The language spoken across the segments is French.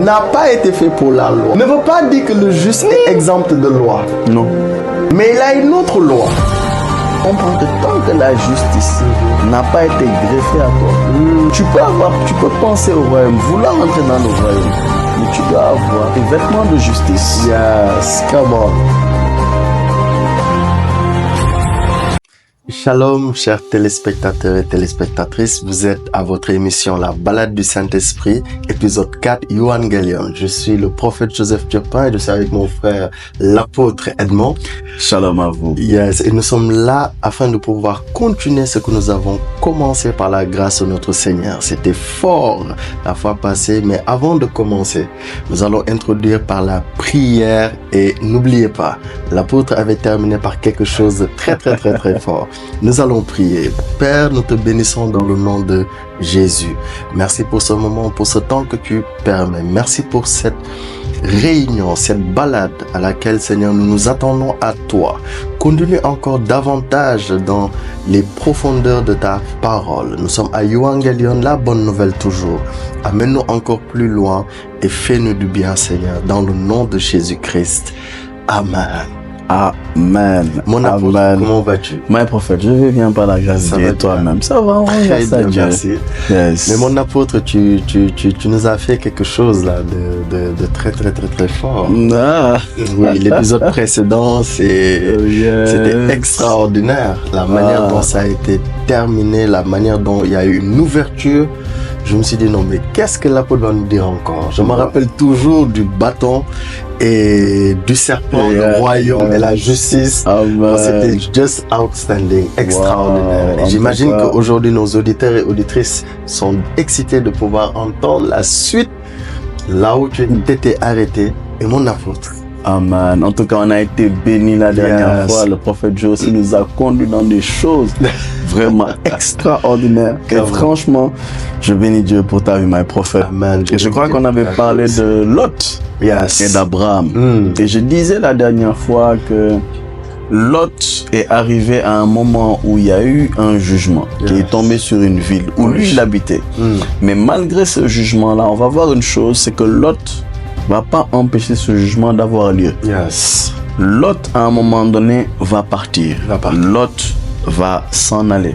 n'a pas été fait pour la loi. Ne veut pas dire que le juste est exempt de loi. Non. Mais il a une autre loi. Comprends que tant que la justice n'a pas été greffée à toi, tu peux penser au royaume, vouloir entrer dans le royaume, mais tu dois avoir des vêtements de justice. Yes, come on. Shalom, chers téléspectateurs et téléspectatrices. Vous êtes à votre émission La Balade du Saint-Esprit, épisode 4, Evangelion. Je suis le prophète Joseph Turpin et je suis avec mon frère, l'apôtre Edmond. Shalom à vous. Yes, et nous sommes là afin de pouvoir continuer ce que nous avons commencé par la grâce de notre Seigneur. C'était fort la fois passée, mais avant de commencer, nous allons introduire par la prière et n'oubliez pas, l'apôtre avait terminé par quelque chose de très fort. Nous allons prier. Père, nous te bénissons dans le nom de Jésus. Merci pour ce moment, pour ce temps que tu permets. Merci pour cette réunion, cette balade à laquelle, Seigneur, nous nous attendons à toi. Continue encore davantage dans les profondeurs de ta parole. Nous sommes à Evangelion, la bonne nouvelle toujours. Amène-nous encore plus loin et fais-nous du bien, Seigneur, dans le nom de Jésus-Christ. Amen. Amen. Mon apôtre, comment vas-tu? Mon prophète, je vais bien par la grâce de Dieu et toi-même. Ça va, on Très grâce à bien, Dieu. merci. Yes. Mais mon apôtre, tu nous as fait quelque chose là de très fort. Ah. Oui, l'épisode précédent, c'était extraordinaire. La manière dont ça a été terminé, la manière dont il y a eu une ouverture. Je me suis dit non, mais qu'est-ce que l'apôtre va nous dire encore? Je me rappelle toujours du bâton et du serpent, le royaume et la justice. C'était just outstanding, extraordinaire. Wow, j'imagine qu'aujourd'hui, nos auditeurs et auditrices sont excités de pouvoir entendre la suite là où tu étais arrêté. Et mon apôtre. Amen. En tout cas, on a été bénis la dernière fois. Le prophète Joe aussi nous a conduits dans des choses vraiment extraordinaires. Et franchement, je bénis Dieu pour ta vie, mon prophète. Amen. Et je crois qu'on avait parlé de Lot et d'Abraham. Et je disais la dernière fois que Lot est arrivé à un moment où il y a eu un jugement qui est tombé sur une ville où lui il habitait. Mais malgré ce jugement-là, on va voir une chose, c'est que Lot va pas empêcher ce jugement d'avoir lieu. Lot, à un moment donné, va partir. Lot va s'en aller.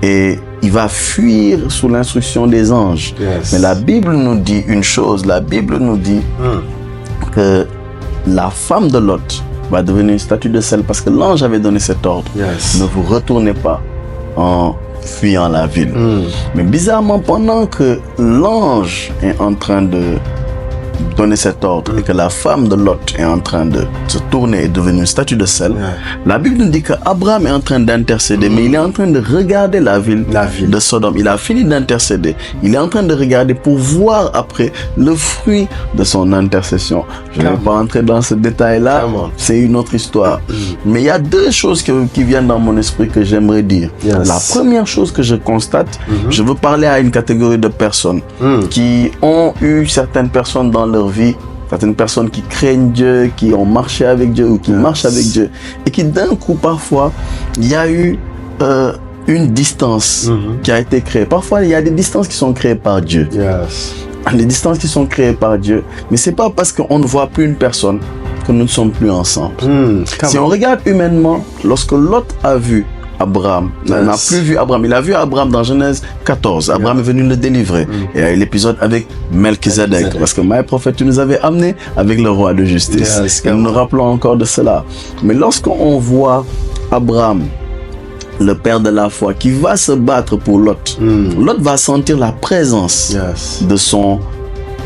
Et il va fuir sous l'instruction des anges. Mais la Bible nous dit une chose. La Bible nous dit que la femme de Lot va devenir une statue de sel parce que l'ange avait donné cet ordre. Ne vous retournez pas en fuyant la ville. Mais bizarrement, pendant que l'ange est en train de donner cet ordre et que la femme de Lot est en train de se tourner et devenir une statue de sel, la Bible nous dit qu'Abraham est en train d'intercéder, mais il est en train de regarder la ville de Sodome. Il a fini d'intercéder. Il est en train de regarder pour voir après le fruit de son intercession. Je ne vais pas entrer dans ce détail-là. C'est une autre histoire. Mais il y a deux choses qui viennent dans mon esprit que j'aimerais dire. La première chose que je constate, je veux parler à une catégorie de personnes qui ont eu certaines personnes dans leur vie, certaines personnes qui craignent Dieu, qui ont marché avec Dieu ou qui marchent avec Dieu et qui d'un coup parfois il y a eu une distance qui a été créée. Parfois il y a des distances qui sont créées par Dieu. Les distances qui sont créées par Dieu, mais c'est pas parce qu'on ne voit plus une personne que nous ne sommes plus ensemble. Si on regarde humainement, lorsque Lot a vu Abraham, il n'a plus vu Abraham. Il a vu Abraham dans Genèse 14. Abraham est venu le délivrer. Et il y a eu l'épisode avec Melchizedek. Parce que, mon prophète, tu nous avais amené avec le roi de justice. Et nous nous rappelons encore de cela. Mais lorsqu'on voit Abraham, le père de la foi, qui va se battre pour Lot, Lot va sentir la présence de son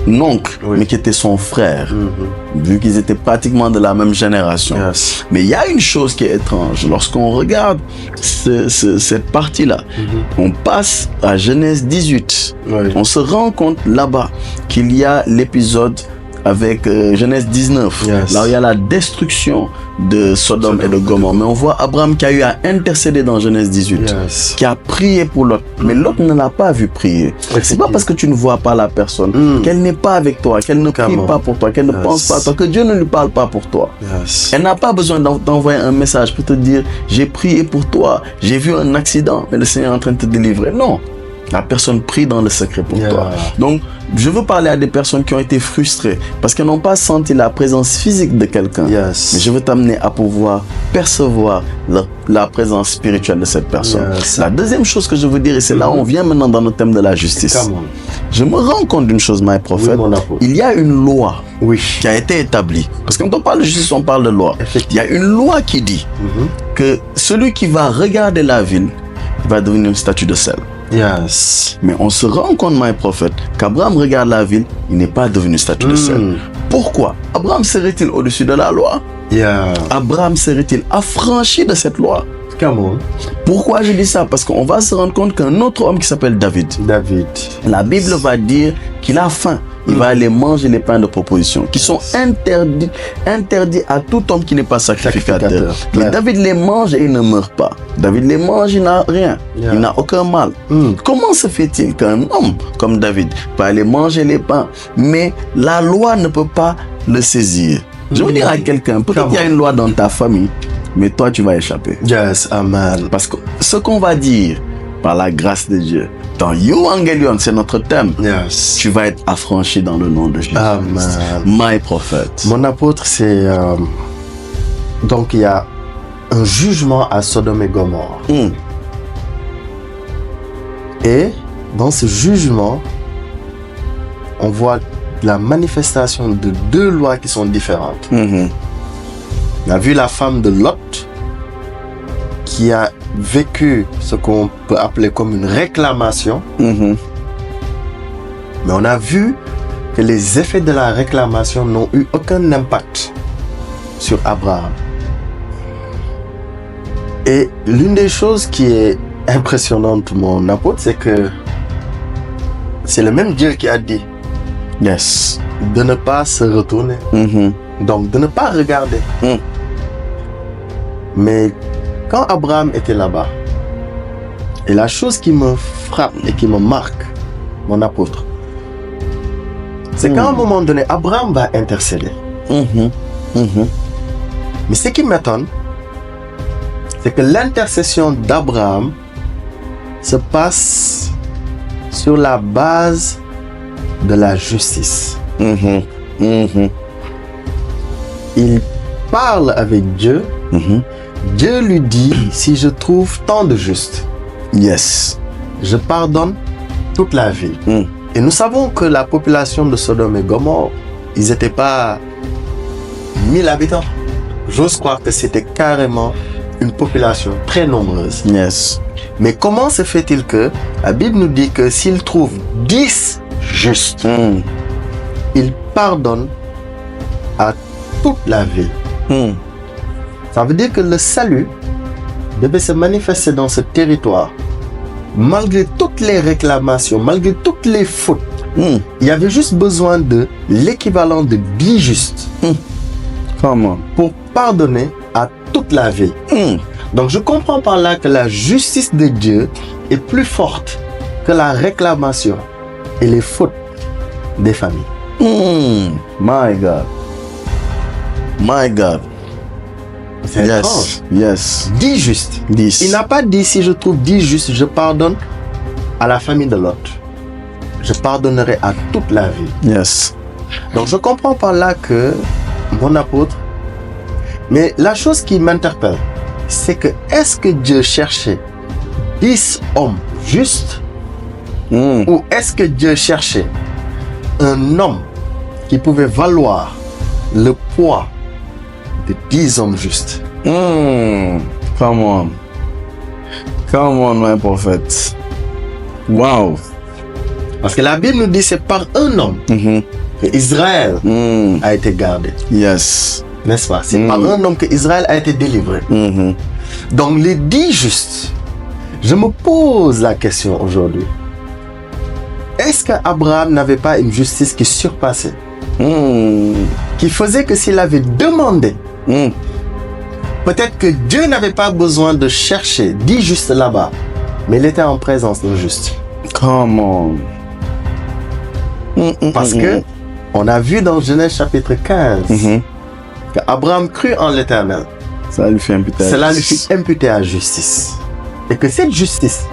oncle, mais qui était son frère, vu qu'ils étaient pratiquement de la même génération. Mais il y a une chose qui est étrange. Lorsqu'on regarde cette partie-là, on passe à Genèse 18. On se rend compte là-bas qu'il y a l'épisode avec Genèse 19, là où il y a la destruction de Sodome et de Gomorrhe. Mais on voit Abraham qui a eu à intercéder dans Genèse 18, qui a prié pour Lot. Mais Lot ne l'a pas vu prier. C'est pas parce que tu ne vois pas la personne, qu'elle n'est pas avec toi, qu'elle ne prie pas pour toi, qu'elle ne pense pas à toi, que Dieu ne lui parle pas pour toi. Elle n'a pas besoin d'envoyer un message pour te dire « J'ai prié pour toi, j'ai vu un accident, mais le Seigneur est en train de te délivrer. » Non. La personne prie dans le secret pour toi. Donc, je veux parler à des personnes qui ont été frustrées parce qu'elles n'ont pas senti la présence physique de quelqu'un. Mais je veux t'amener à pouvoir percevoir la présence spirituelle de cette personne. La deuxième chose que je veux dire, et c'est là où on vient maintenant dans le thème de la justice. Je me rends compte d'une chose, my prophète. Il y a une loi qui a été établie. Parce que quand on parle de justice, on parle de loi. Il y a une loi qui dit que celui qui va regarder la ville va devenir une statue de sel. Mais on se rend compte, my prophète, qu'Abraham regarde la ville, il n'est pas devenu statue de sel. Pourquoi? Abraham serait-il au-dessus de la loi? Abraham serait-il affranchi de cette loi? Pourquoi je dis ça? Parce qu'on va se rendre compte qu'un autre homme qui s'appelle David, la Bible va dire qu'il a faim. Il va aller manger les pains de proposition qui sont interdits à tout homme qui n'est pas sacrificateur. Mais David les mange et il ne meurt pas. David les mange, il n'a rien. Il n'a aucun mal. Comment se fait-il qu'un homme comme David peut aller manger les pains, mais la loi ne peut pas le saisir? Je veux dire à quelqu'un, peut-être qu'il y a une loi dans ta famille, mais toi tu vas échapper. Amen. Parce que ce qu'on va dire par la grâce de Dieu, dans Evangelion, c'est notre thème. Tu vas être affranchi dans le nom de Jésus. Amen. My prophète. Mon apôtre, c'est... donc, il y a un jugement à Sodome et Gomorrhe. Et dans ce jugement, on voit la manifestation de deux lois qui sont différentes. On a vu la femme de Lot qui a vécu ce qu'on peut appeler comme une réclamation. Mais on a vu que les effets de la réclamation n'ont eu aucun impact sur Abraham. Et l'une des choses qui est impressionnante, mon apôtre, c'est que c'est le même Dieu qui a dit de ne pas se retourner, donc de ne pas regarder. Mais quand Abraham était là-bas, et la chose qui me frappe et qui me marque, mon apôtre, c'est qu'à un moment donné, Abraham va intercéder. Mais ce qui m'étonne, c'est que l'intercession d'Abraham se passe sur la base de la justice. Il parle avec Dieu. Dieu lui dit, si je trouve tant de justes, je pardonne toute la ville. Et nous savons que la population de Sodome et Gomorrhe, ils n'étaient pas 1000 habitants. J'ose croire que c'était carrément une population très nombreuse. Mais comment se fait-il que la Bible nous dit que s'il trouve 10 justes, il pardonne à toute la ville? Ça veut dire que le salut devait se manifester dans ce territoire. Malgré toutes les réclamations, malgré toutes les fautes, il y avait juste besoin de l'équivalent de 10 justes pour pardonner à toute la ville. Donc je comprends par là que la justice de Dieu est plus forte que la réclamation et les fautes des familles. My God. My God. C'est étrange. 10 justes. 10. Il n'a pas dit si je trouve 10 justes, je pardonne à la famille de l'autre. Je pardonnerai à toute la vie. Donc je comprends par là que mon apôtre, mais la chose qui m'interpelle, c'est que est-ce que Dieu cherchait 10 hommes justes ou est-ce que Dieu cherchait un homme qui pouvait valoir le poids de 10 hommes justes? Come on, my prophète. Wow. Parce que la Bible nous dit c'est par un homme que Israël a été gardé. N'est-ce pas? C'est par un homme que Israël a été délivré. Donc les 10 justes, je me pose la question aujourd'hui. Est-ce qu'Abraham n'avait pas une justice qui surpassait? Qui faisait que s'il avait demandé, peut-être que Dieu n'avait pas besoin de chercher 10 justes là-bas, mais il était en présence d'un juste. Come on. Parce que on a vu dans Genèse chapitre 15 qu'Abraham crut en l'Éternel. Cela lui fut imputé à justice. Et que cette justice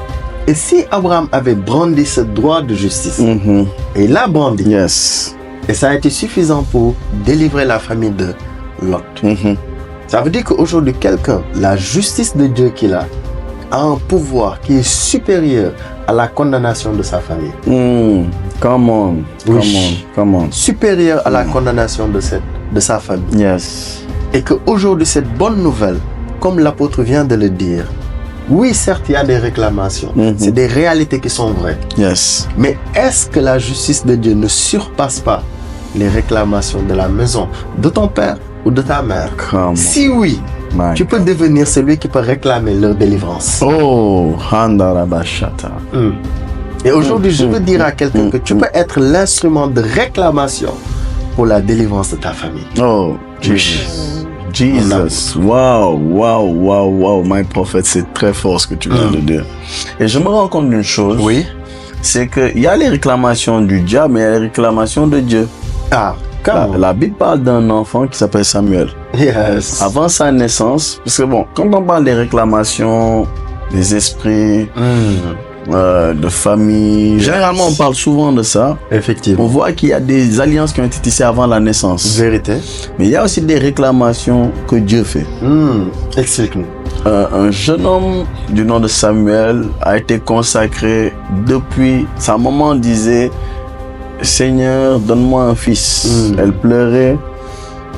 Et si Abraham avait brandi ce droit de justice, et il l'a brandi, et ça a été suffisant pour délivrer la famille de Lot. Ça veut dire qu'aujourd'hui, quelqu'un, la justice de Dieu qu'il a un pouvoir qui est supérieur à la condamnation de sa famille. Come on. Supérieur à la condamnation de sa famille. Et qu'aujourd'hui, cette bonne nouvelle, comme l'apôtre vient de le dire, oui, certes, il y a des réclamations. C'est des réalités qui sont vraies. Mais est-ce que la justice de Dieu ne surpasse pas les réclamations de la maison de ton père ou de ta mère? Si oui, tu peux devenir celui qui peut réclamer leur délivrance. Et aujourd'hui, je veux dire à quelqu'un que tu peux être l'instrument de réclamation pour la délivrance de ta famille. Jesus. Wow. My prophet, c'est très fort ce que tu viens de dire. Et je me rends compte d'une chose. C'est qu'il y a les réclamations du diable, mais il y a les réclamations de Dieu. La Bible parle d'un enfant qui s'appelle Samuel. Avant sa naissance, parce que quand on parle des réclamations, des esprits, de famille, généralement on parle souvent de ça. Effectivement. On voit qu'il y a des alliances qui ont été tissées avant la naissance. Vérité. Mais il y a aussi des réclamations que Dieu fait. Explique-nous. Un jeune homme du nom de Samuel a été consacré depuis sa maman disait Seigneur, donne-moi un fils. Elle pleurait.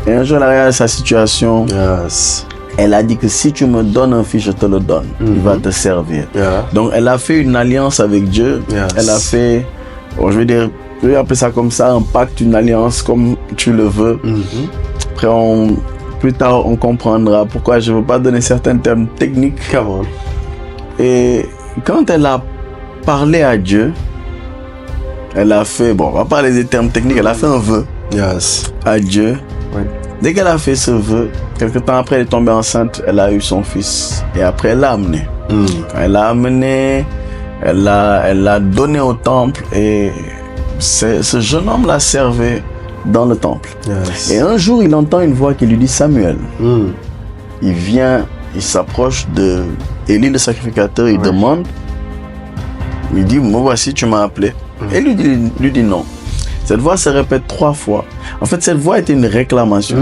Et un jour, elle a regardé sa situation. Elle a dit que si tu me donnes un fils, je te le donne. Il va te servir. Donc, elle a fait une alliance avec Dieu. Elle a fait, je vais appeler ça comme ça, un pacte, une alliance, comme tu le veux. Après, plus tard, on comprendra pourquoi je ne veux pas donner certains termes techniques. Et quand elle a parlé à Dieu, elle a fait, on va parler des termes techniques, elle a fait un vœu à Dieu. Dès qu'elle a fait ce vœu, quelque temps après, elle est tombée enceinte, elle a eu son fils. Et après, elle l'a amené. Quand elle l'a amené, elle l'a donné au temple. Et ce jeune homme la servait dans le temple. Et un jour, il entend une voix qui lui dit Samuel. Il vient, il s'approche de Élie le sacrificateur, il demande. Il dit, moi voici, tu m'as appelé. Et lui dit non. Cette voix se répète 3 fois. En fait, cette voix était une réclamation.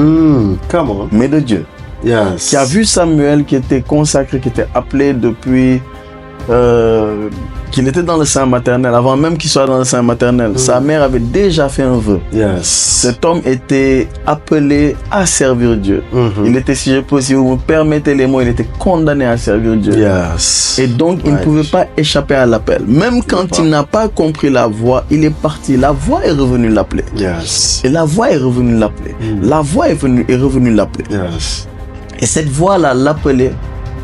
Mais de Dieu. Qui a vu Samuel qui était consacré, qui était appelé depuis qu'il était dans le sein maternel, avant même qu'il soit dans le sein maternel. Sa mère avait déjà fait un vœu. Cet homme était appelé à servir Dieu. Il était, si vous me permettez les mots, il était condamné à servir Dieu. Et donc, il ne pouvait pas échapper à l'appel. Même quand il n'a pas compris la voix, il est parti. La voix est revenue l'appeler. Et la voix est revenue l'appeler. La voix est revenue l'appeler. Et cette voix-là l'appelait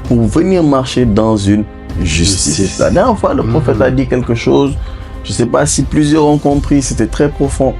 pour venir marcher dans une justice. La dernière fois, le prophète a dit quelque chose, je ne sais pas si plusieurs ont compris, c'était très profond.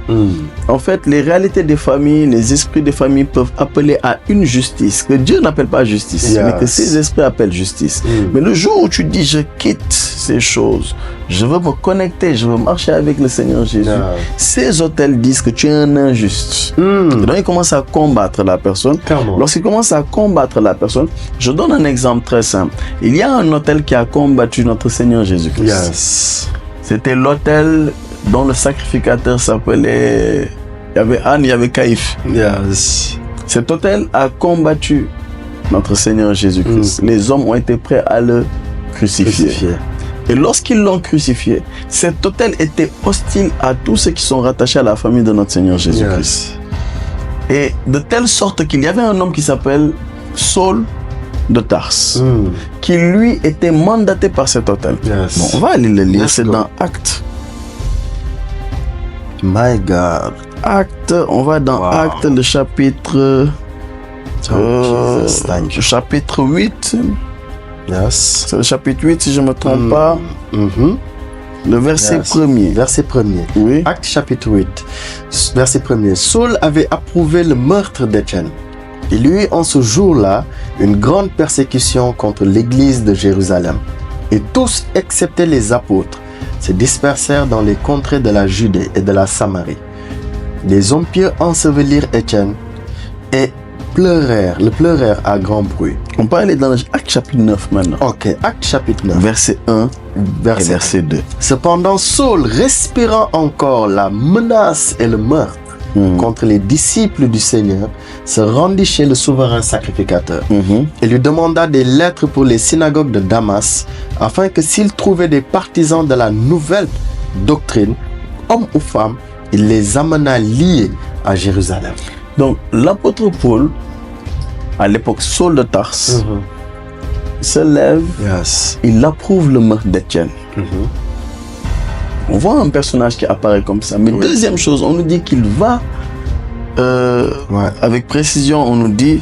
En fait, les réalités des familles, les esprits des familles peuvent appeler à une justice que Dieu n'appelle pas justice, mais que ces esprits appellent justice. Mais le jour où tu dis, je quitte ces choses, je veux me connecter, je veux marcher avec le Seigneur Jésus, ces autels disent que tu es un injuste. Donc, ils commencent à combattre la personne. Lorsqu'ils commencent à combattre la personne, je donne un exemple très simple. Il y a un autel qui a combattu notre Seigneur Jésus-Christ. C'était l'autel dont le sacrificateur s'appelait... Il y avait Anne, il y avait Caïphe. Cet autel a combattu notre Seigneur Jésus-Christ. Les hommes ont été prêts à le crucifier. Et lorsqu'ils l'ont crucifié, cet autel était hostile à tous ceux qui sont rattachés à la famille de notre Seigneur Jésus-Christ. Et de telle sorte qu'il y avait un homme qui s'appelle Saul de Tarse, qui lui était mandaté par cet autel. On va aller le lire, c'est dans Actes. My God. Actes, on va dans Actes, le chapitre... chapitre 8. C'est le chapitre 8, si je ne me trompe pas. Le verset 1er. Verset 1er. Actes chapitre 8. Verset 1er. Saul avait approuvé le meurtre d'Étienne. Il y eut en ce jour-là une grande persécution contre l'église de Jérusalem. Et tous, excepté les apôtres, se dispersèrent dans les contrées de la Judée et de la Samarie. Les hommes pieux ensevelirent Étienne et pleurèrent à grand bruit. On peut aller dans Actes chapitre 9 maintenant. Ok, Actes chapitre 9. Verset 1 et verset 2. Cependant, Saul, respirant encore la menace et le meurtre contre les disciples du Seigneur, se rendit chez le souverain sacrificateur et lui demanda des lettres pour les synagogues de Damas, afin que s'il trouvait des partisans de la nouvelle doctrine, hommes ou femmes, il les amena liés à Jérusalem. Donc, l'apôtre Paul, à l'époque Saul de Tarse, se lève, il approuve le meurtre d'Étienne. On voit un personnage qui apparaît comme ça. Mais deuxième chose, on nous dit qu'il va, avec précision, on nous dit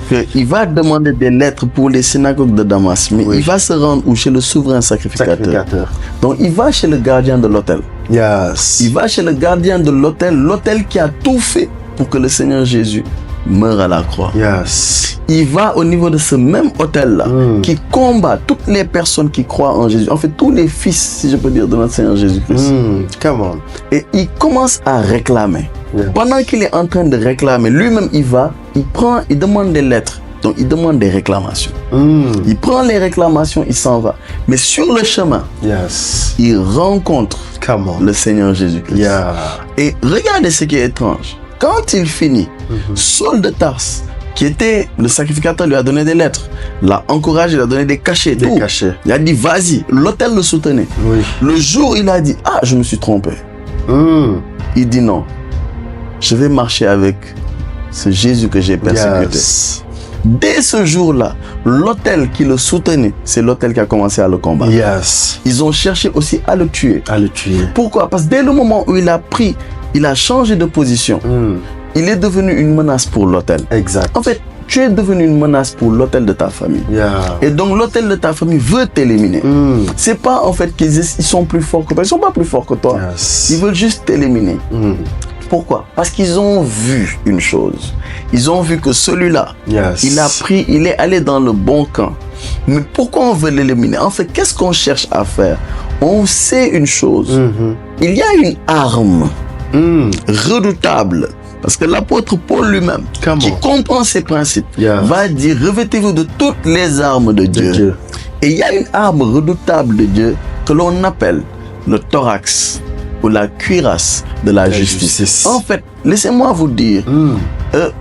qu'il va demander des lettres pour les synagogues de Damas. Mais il va se rendre où? Chez le souverain sacrificateur. Donc il va chez le gardien de l'autel. Il va chez le gardien de l'autel, l'autel qui a tout fait pour que le Seigneur Jésus meure à la croix. Il va au niveau de ce même autel-là, qui combat toutes les personnes qui croient en Jésus. En fait, tous les fils, si je peux dire, de notre Seigneur Jésus-Christ. Et il commence à réclamer. Pendant qu'il est en train de réclamer, lui-même, il demande des lettres. Donc, il demande des réclamations. Il prend les réclamations, il s'en va. Mais sur le chemin, il rencontre le Seigneur Jésus-Christ. Et regardez ce qui est étrange. Quand il finit, Saul de Tarse, qui était le sacrificateur, lui a donné des lettres, l'a encouragé, il a donné des cachets, il a dit vas-y, l'autel le soutenait. Le jour il a dit je me suis trompé, il dit non, je vais marcher avec ce Jésus que j'ai persécuté. Dès ce jour-là, l'autel qui le soutenait, c'est l'autel qui a commencé à le combattre. Ils ont cherché aussi à le tuer. Pourquoi? Parce que dès le moment où il a changé de position, il est devenu une menace pour l'autel. En fait, tu es devenu une menace pour l'autel de ta famille. Et donc l'autel de ta famille veut t'éliminer. C'est pas en fait qu'ils sont plus forts que toi. Ils sont pas plus forts que toi. Ils veulent juste t'éliminer. Pourquoi? Parce qu'ils ont vu une chose. Ils ont vu que celui-là, il est allé dans le bon camp. Mais pourquoi on veut l'éliminer? En fait, qu'est-ce qu'on cherche à faire? On sait une chose. Il y a une arme redoutable. Parce que l'apôtre Paul lui-même, qui comprend ces principes, va dire revêtez-vous de toutes les armes de Dieu. Et il y a une arme redoutable de Dieu que l'on appelle le thorax ou la cuirasse de la justice. En fait, laissez-moi vous dire,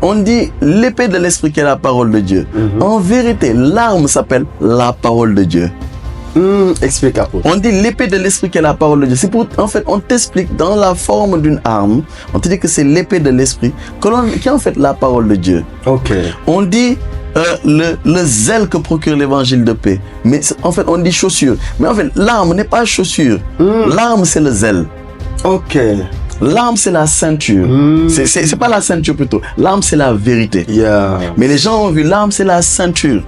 on dit l'épée de l'esprit qui est la parole de Dieu. En vérité, l'arme s'appelle la parole de Dieu. Explique un peu. On dit l'épée de l'esprit qui est la parole de Dieu. En fait, on t'explique dans la forme d'une arme. On te dit que c'est l'épée de l'esprit qui est en fait la parole de Dieu. On dit le zèle que procure l'évangile de paix. Mais en fait, on dit chaussure. Mais en fait, l'arme n'est pas chaussure. L'arme, c'est le zèle. L'arme, c'est la ceinture. C'est pas la ceinture plutôt. L'arme, c'est la vérité. Mais les gens ont vu l'arme, c'est la ceinture.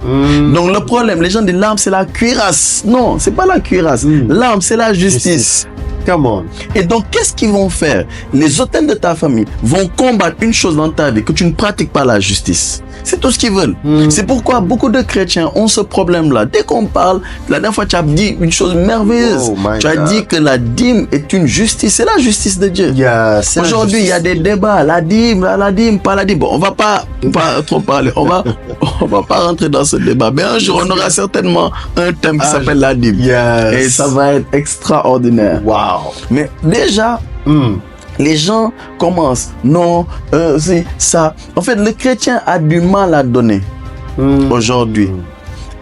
Donc le problème, les gens disent l'arme, c'est la cuirasse. Non, c'est pas la cuirasse. L'arme, c'est la justice. Et donc, qu'est-ce qu'ils vont faire? Les autels de ta famille vont combattre une chose dans ta vie, que tu ne pratiques pas la justice. C'est tout ce qu'ils veulent. C'est pourquoi beaucoup de chrétiens ont ce problème-là. Dès qu'on parle, la dernière fois, tu as dit une chose merveilleuse. Tu as dit que la dîme est une justice. C'est la justice de Dieu. Aujourd'hui, il y a des débats. La dîme, pas la dîme. Bon, on va pas trop parler. On va pas rentrer dans ce débat. Mais un jour, on aura certainement un thème qui s'appelle la dîme. Et ça va être extraordinaire. Mais déjà, les gens commencent, non, c'est ça. En fait, le chrétien a du mal à donner aujourd'hui.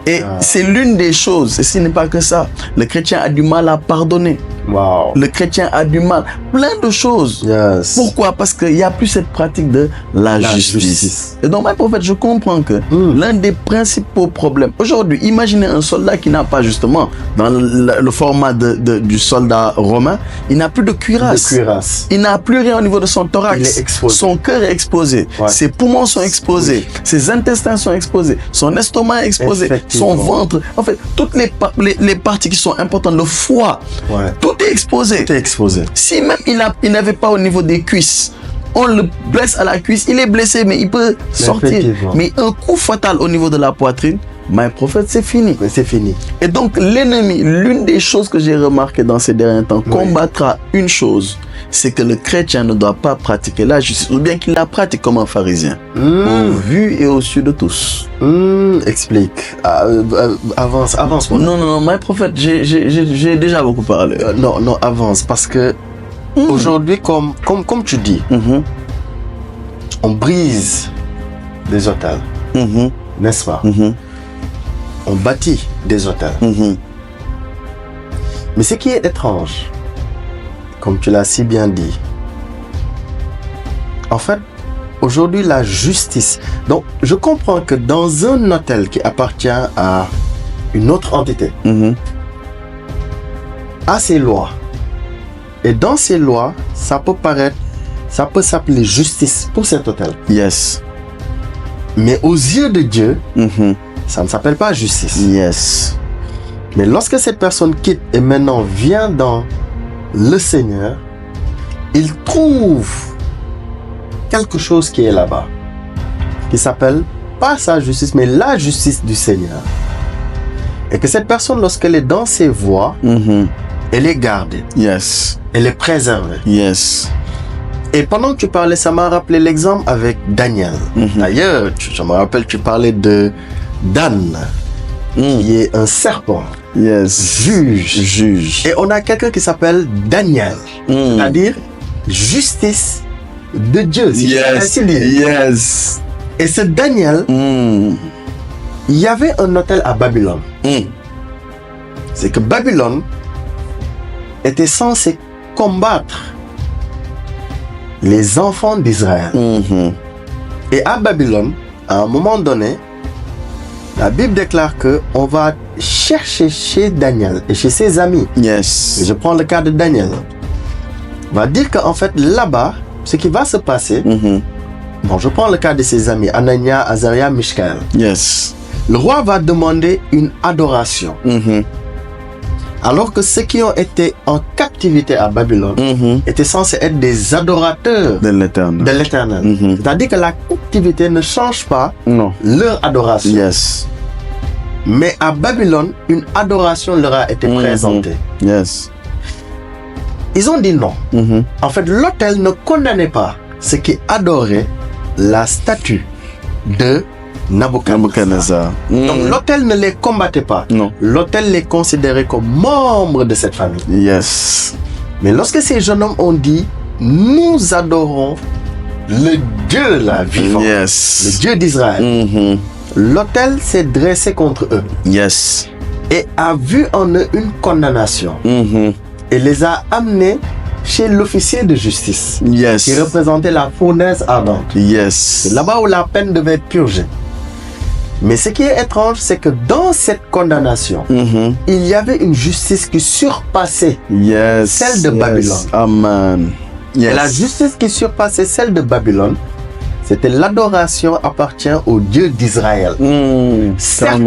Et c'est l'une des choses, et ce n'est pas que ça. Le chrétien a du mal à pardonner. Le chrétien a du mal. Plein de choses. Pourquoi? Parce qu'il n'y a plus cette pratique de la justice. Et donc, en fait, je comprends que l'un des principaux problèmes, aujourd'hui, imaginez un soldat qui n'a pas justement, dans le format du soldat romain, il n'a plus de cuirasse. Il n'a plus rien au niveau de son thorax. Son cœur est exposé. Ses poumons sont exposés. Ses intestins sont exposés. Son estomac est exposé. Son ventre. En fait, toutes les parties qui sont importantes, le foie. Tout est exposé. Si même il n'avait pas au niveau des cuisses, on le blesse à la cuisse, il est blessé, mais il peut sortir. Mais un coup fatal au niveau de la poitrine, my prophet, c'est fini. Mais c'est fini. Et donc, l'ennemi, l'une des choses que j'ai remarqué dans ces derniers temps, combattra une chose, c'est que le chrétien ne doit pas pratiquer la justice, ou bien qu'il la pratique comme un pharisien, au vu et au su de tous. Explique. Avance. Non, my prophet, j'ai déjà beaucoup parlé. Non, avance, parce que aujourd'hui, comme tu dis, on brise des hôtels, n'est-ce pas? On bâtit des hôtels. Mais ce qui est étrange, comme tu l'as si bien dit, en fait, aujourd'hui, la justice. Donc, je comprends que dans un hôtel qui appartient à une autre entité, a ses lois. Et dans ces lois, ça peut s'appeler justice pour cet hôtel. Yes. Mais aux yeux de Dieu, ça ne s'appelle pas justice. Yes. Mais lorsque cette personne quitte et maintenant vient dans le Seigneur, il trouve quelque chose qui est là-bas, qui s'appelle pas sa justice, mais la justice du Seigneur. Et que cette personne, lorsqu'elle est dans ses voies, elle est gardée. Yes. Elle est préservée. Yes. Et pendant que tu parlais, ça m'a rappelé l'exemple avec Daniel. D'ailleurs, je me rappelle, tu parlais de Dan, qui est un serpent. Yes. Juge. Et on a quelqu'un qui s'appelle Daniel, c'est-à-dire justice de Dieu. Si Yes. Et ce Daniel, il y avait un hôtel à Babylone. C'est que Babylone était censé combattre les enfants d'Israël. Et à Babylone, à un moment donné, la Bible déclare qu'on va chercher chez Daniel et chez ses amis. Yes. Et je prends le cas de Daniel. On va dire qu'en fait, là-bas, ce qui va se passer, bon, je prends le cas de ses amis, Anania, Azaria, Mishkaël. Yes. Le roi va demander une adoration. Alors que ceux qui ont été en captivité à Babylone étaient censés être des adorateurs de l'Éternel. C'est-à-dire que la captivité ne change pas leur adoration. Yes. Mais à Babylone, une adoration leur a été présentée. Yes. Ils ont dit non. En fait, l'autel ne condamnait pas ceux qui adoraient la statue de Nabuchodonosor. Donc l'autel ne les combattait pas. Non. L'autel les considérait comme membres de cette famille. Yes. Mais lorsque ces jeunes hommes ont dit, nous adorons le Dieu là vivant, le Dieu d'Israël, l'autel s'est dressé contre eux. Yes. Et a vu en eux une condamnation. Et les a amenés chez l'officier de justice. Yes. Qui représentait la fournaise ardente. Yes. C'est là-bas où la peine devait être purgée. Mais ce qui est étrange, c'est que dans cette condamnation, il y avait une justice qui surpassait celle de Babylone. Amen. Yes. Et la justice qui surpassait celle de Babylone, c'était l'adoration appartient au Dieu d'Israël. Certes,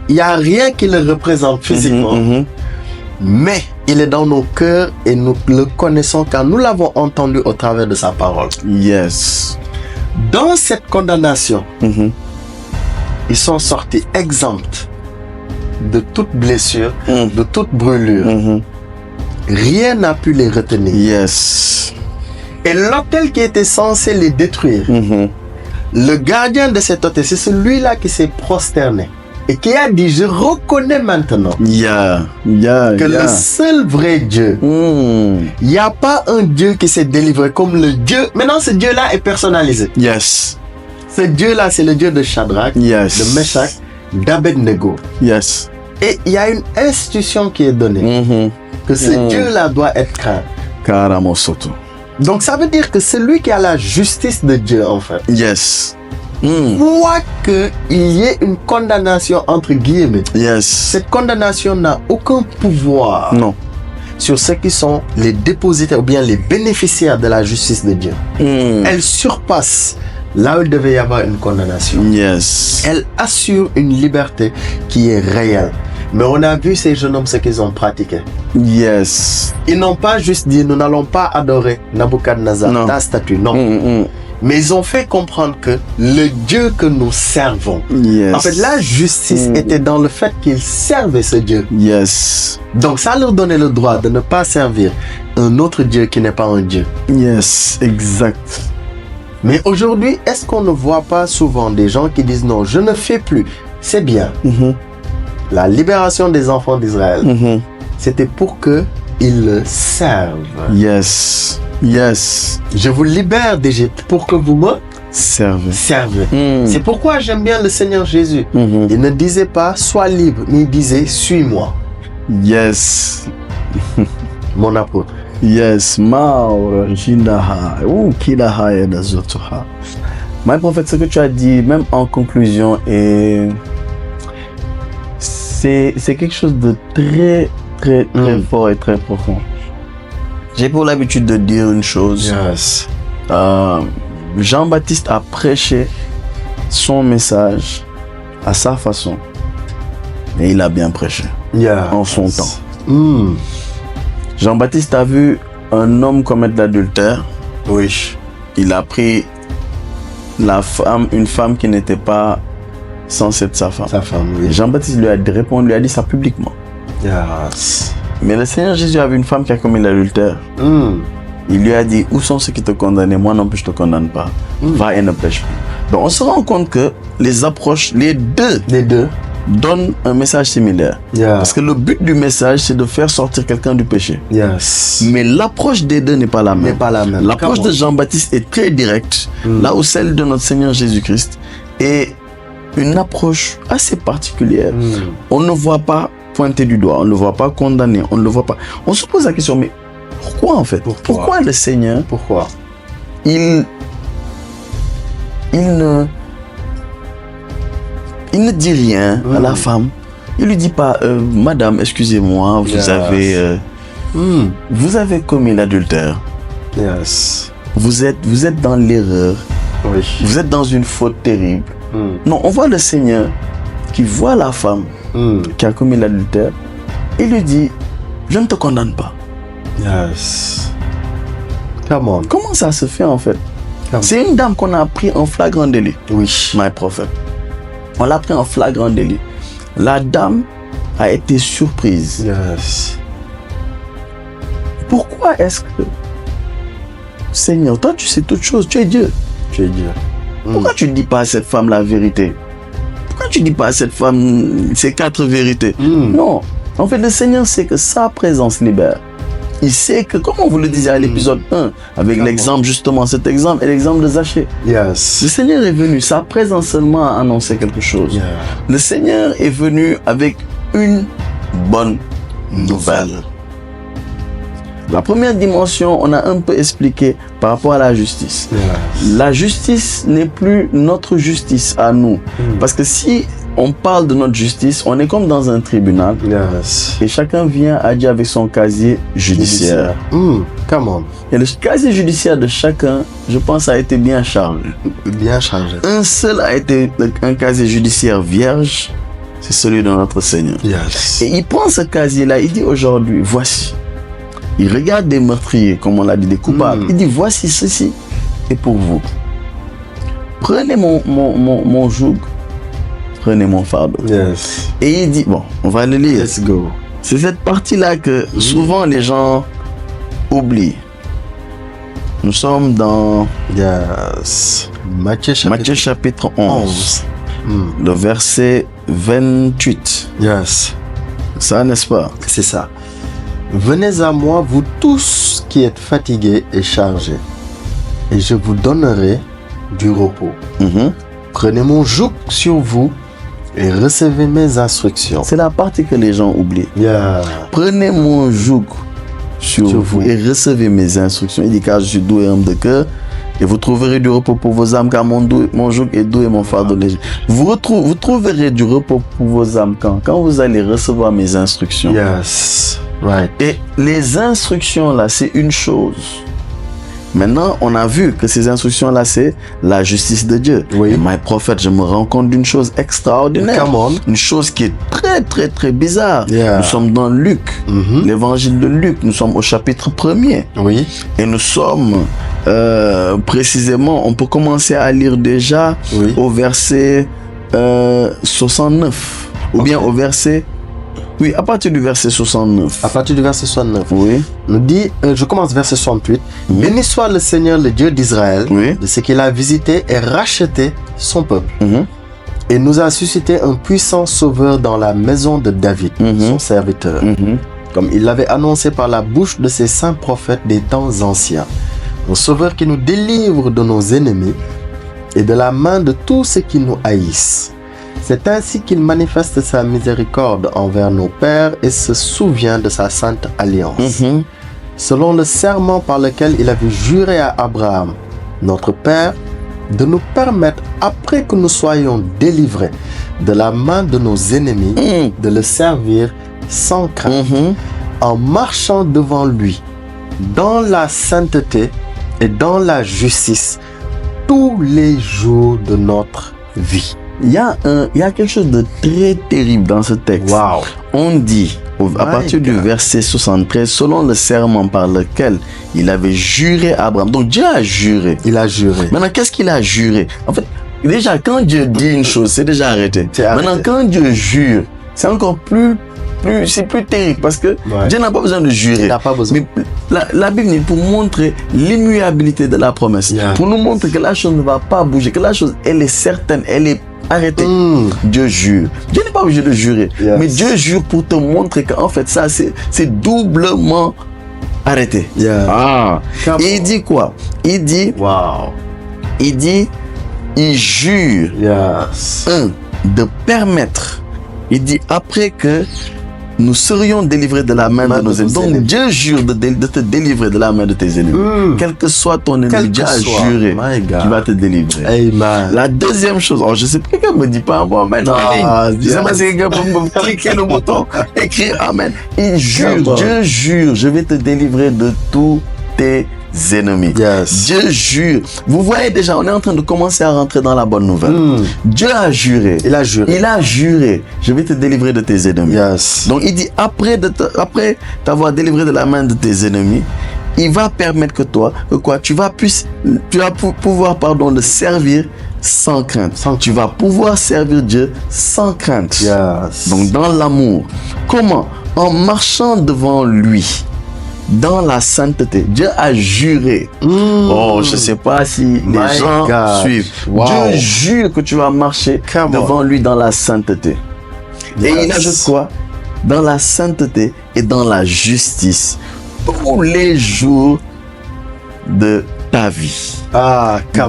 il n'y a rien qui le représente physiquement, mais il est dans nos cœurs et nous le connaissons car nous l'avons entendu au travers de sa parole. Yes. Dans cette condamnation, ils sont sortis exempts de toute blessure, de toute brûlure. Rien n'a pu les retenir. Yes. Et l'autel qui était censé les détruire, le gardien de cet autel, c'est celui-là qui s'est prosterné et qui a dit, je reconnais maintenant que le seul vrai Dieu, il n'y a pas un Dieu qui s'est délivré comme le Dieu. Maintenant, ce Dieu-là est personnalisé. Yes. Ce Dieu-là, c'est le Dieu de Shadrach, de Meshach, d'Abednego. Yes. Et il y a une institution qui est donnée, que ce Dieu-là doit être craint. Karamosoto. Donc ça veut dire que celui qui a la justice de Dieu, en fait, yes. Quoi qu'il y ait une condamnation entre guillemets, cette condamnation n'a aucun pouvoir sur ceux qui sont les dépositaires ou bien les bénéficiaires de la justice de Dieu. Elle surpasse là où il devait y avoir une condamnation. Yes. Elle assure une liberté qui est réelle. Mais on a vu ces jeunes hommes ce qu'ils ont pratiqué. Yes. Ils n'ont pas juste dit nous n'allons pas adorer Nabuchodonosor, ta statue. Non. Mais ils ont fait comprendre que le Dieu que nous servons, Yes. en fait, la justice était dans le fait qu'ils servaient ce Dieu. Yes. Donc, ça leur donnait le droit de ne pas servir un autre Dieu qui n'est pas un Dieu. Yes, exact. Mais aujourd'hui, est-ce qu'on ne voit pas souvent des gens qui disent non, je ne fais plus. C'est bien. La libération des enfants d'Israël, c'était pour qu'ils le servent. Yes. Yes. Je vous libère d'Égypte pour que vous me Servez. servez. C'est pourquoi j'aime bien le Seigneur Jésus. Il ne disait pas sois libre, mais il disait suis-moi, Yes. mon apôtre. Yes. Maura Jinaha. Ou Kilaha et Nazotoha. My prophète, ce que tu as dit, même en conclusion, c'est quelque chose de très, très, très fort et très profond. J'ai pour l'habitude de dire une chose. Yes. Jean-Baptiste a prêché son message à sa façon. Et il a bien prêché en son temps. Jean-Baptiste a vu un homme commettre l'adultère. Oui. Il a pris une femme qui n'était pas censée être sa femme. Sa femme, oui. Jean-Baptiste lui a répondu, lui a dit ça publiquement. Yes. Mais le Seigneur Jésus a vu une femme qui a commis l'adultère. Il lui a dit, où sont ceux qui te condamnaient? Moi non plus je te condamne pas. Va et ne pêche plus. Donc on se rend compte que les approches, les deux donnent un message similaire. Parce que le but du message, c'est de faire sortir quelqu'un du péché. Yes. Mais l'approche des deux n'est pas la même. L'approche de Jean-Baptiste est très directe, là où celle de notre Seigneur Jésus-Christ est une approche assez particulière. On ne voit pas pointer du doigt, on ne le voit pas condamner, on ne le voit pas. On se pose la question, mais pourquoi en fait? Pourquoi le Seigneur, il ne dit rien à la femme. Il lui dit pas, madame, excusez-moi, vous avez commis l'adultère. Yes. Vous êtes dans l'erreur. Oui. Vous êtes dans une faute terrible. Non, on voit le Seigneur qui voit la femme qui a commis l'adultère et lui dit, je ne te condamne pas. Yes. Come on. Comment ça se fait en fait? C'est une dame qu'on a pris en flagrant délit. Oui. My prophet. On l'a pris en flagrant délit. La dame a été surprise. Yes. Pourquoi est-ce que, Seigneur, toi tu sais toutes choses, tu es Dieu. Tu es Dieu. Pourquoi tu ne dis pas à cette femme la vérité? Pourquoi tu ne dis pas à cette femme ces 4 vérités? Non. En fait, le Seigneur sait que sa présence libère. Il sait que, comme on vous le disait à l'épisode 1, avec l'exemple justement, cet exemple est l'exemple de Zachée. Yes. Le Seigneur est venu, sa présence seulement a annoncé quelque chose. Le Seigneur est venu avec une bonne nouvelle. La première dimension, on a un peu expliqué par rapport à la justice. La justice n'est plus notre justice à nous. Parce que si on parle de notre justice, on est comme dans un tribunal. Et chacun vient à Dieu avec son casier judiciaire. Come on. Et le casier judiciaire de chacun, je pense, a été bien chargé. Bien chargé. Un seul a été un casier judiciaire vierge, c'est celui de notre Seigneur. Yes. Et il prend ce casier-là, il dit aujourd'hui, voici. Il regarde des meurtriers, comme on l'a dit, des coupables. Il dit, voici ceci est pour vous. Prenez mon joug, prenez mon fardeau. Yes. Et il dit, bon, on va le lire. Let's go. C'est cette partie-là que souvent les gens oublient. Nous sommes dans Matthieu chapitre 11, le verset 28. Yes. Ça, n'est-ce pas? C'est ça. Venez à moi, vous tous qui êtes fatigués et chargés, et je vous donnerai du repos. Prenez mon joug sur vous et recevez mes instructions. C'est la partie que les gens oublient. Prenez mon joug sur vous et recevez mes instructions. Il dit, car je suis doux et humble de cœur, et vous trouverez du repos pour vos âmes, car mon joug est doux et mon fardeau léger. Vous trouverez du repos pour vos âmes quand vous allez recevoir mes instructions. Yes. Right. Et les instructions là, c'est une chose. Maintenant, on a vu que ces instructions-là, c'est la justice de Dieu. Oui. Et my prophet, je me rends compte d'une chose extraordinaire. Come on. Une chose qui est très, très, très bizarre. Nous sommes dans Luc, l'évangile de Luc. Nous sommes au chapitre 1er. Oui. Et nous sommes précisément, on peut commencer à lire déjà au verset 69. Ou bien au verset... Oui, à partir du verset 69. À partir du verset 69. Oui. Nous dit, je commence verset 68. Béni soit le Seigneur, le Dieu d'Israël, de ce qu'il a visité et racheté son peuple. Et nous a suscité un puissant sauveur dans la maison de David, son serviteur. Comme il l'avait annoncé par la bouche de ses saints prophètes des temps anciens. Un sauveur qui nous délivre de nos ennemis et de la main de tous ceux qui nous haïssent. C'est ainsi qu'il manifeste sa miséricorde envers nos pères et se souvient de sa sainte alliance. Selon le serment par lequel il avait juré à Abraham, notre père, de nous permettre, après que nous soyons délivrés de la main de nos ennemis, de le servir sans crainte, en marchant devant lui, dans la sainteté et dans la justice, tous les jours de notre vie. Il y a quelque chose de très terrible dans ce texte. Wow. On dit, à partir du verset 73, selon le serment par lequel il avait juré à Abraham. Donc Dieu a juré. Il a juré. Maintenant, qu'est-ce qu'il a juré? En fait, déjà, quand Dieu dit une chose, c'est déjà arrêté. Maintenant, quand Dieu jure, c'est encore plus terrible parce que Dieu n'a pas besoin de jurer. Il n'a pas besoin. Mais la Bible dit pour montrer l'immuabilité de la promesse, pour nous montrer que la chose ne va pas bouger, que la chose, elle est certaine, elle est arrêtée. Dieu jure. Dieu n'est pas obligé de jurer, mais Dieu jure pour te montrer qu'en fait, ça, c'est doublement arrêté. Et il dit quoi? Il dit, il jure, de permettre. Il dit après que nous serions délivrés de la main de nos ennemis. Donc Dieu jure de te délivrer de la main de tes ennemis. Quel que soit ton ennemi, Dieu a juré qu'il va te délivrer. Amen. La deuxième chose, je sais pas, quelqu'un me dit pas Amen. Je sais pas si quelqu'un peut me cliquer le bouton, écrire Amen. Il jure, Dieu jure, je vais te délivrer de tous tes ennemis. Dieu jure. Vous voyez déjà, on est en train de commencer à rentrer dans la bonne nouvelle. Dieu a juré. Il a juré. Je vais te délivrer de tes ennemis. Donc il dit, après t'avoir délivré de la main de tes ennemis, il va permettre que tu vas pouvoir le servir sans crainte. Tu vas pouvoir servir Dieu sans crainte. Donc dans l'amour. Comment? En marchant devant lui. Dans la sainteté. Dieu a juré. Oh, je ne sais pas si les gens suivent. Dieu jure que tu vas marcher devant lui dans la sainteté. Et il ajoute quoi? Dans la sainteté et dans la justice. Tous les jours de ta vie.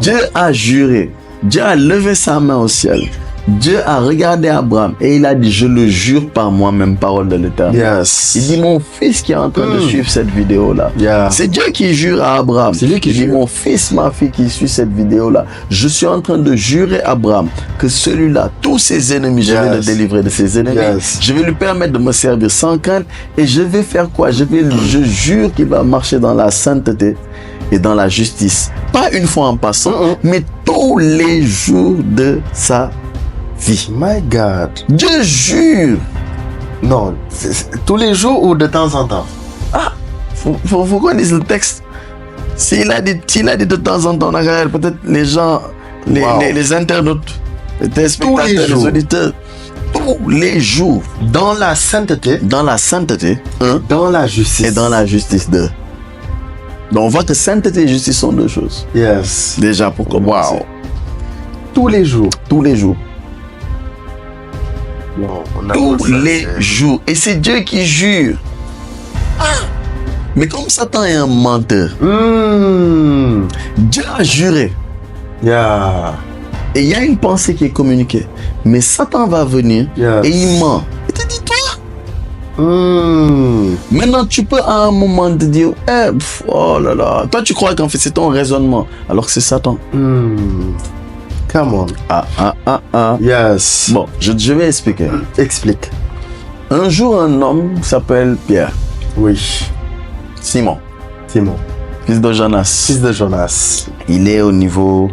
Dieu a juré. Dieu a levé sa main au ciel. Dieu a regardé Abraham et il a dit, je le jure par moi-même, parole de l'Éternel. Il dit, mon fils qui est en train de suivre cette vidéo-là, c'est Dieu qui jure à Abraham. C'est lui qui dit, mon fils, ma fille qui suit cette vidéo-là, je suis en train de jurer à Abraham que celui-là, tous ses ennemis, je vais le délivrer de ses ennemis. Je vais lui permettre de me servir sans crainte et je vais faire quoi? Je jure qu'il va marcher dans la sainteté et dans la justice. Pas une fois en passant, mais tous les jours de sa vie. My God. Dieu jure. Non, tous les jours ou de temps en temps? Faut qu'on lise le texte. S'il a dit de temps en temps, peut-être les gens, les internautes, les téléspectateurs, les auditeurs, tous les jours. Dans la sainteté. Dans la sainteté. Dans la justice. Et dans la justice. Donc on voit que sainteté et justice sont deux choses. Déjà pour commencer. Tous les jours. Tous les jours. Tous les jours. Et c'est Dieu qui jure. Mais comme Satan est un menteur, Dieu a juré. Et il y a une pensée qui est communiquée. Mais Satan va venir et il ment. Il te dit, toi. Maintenant, tu peux à un moment te dire, oh là là. Toi, tu crois qu'en fait, c'est ton raisonnement. Alors que c'est Satan. Come on. Bon, je vais expliquer. Explique. Un jour, un homme s'appelle Pierre. Simon. Fils de Jonas. Il est au niveau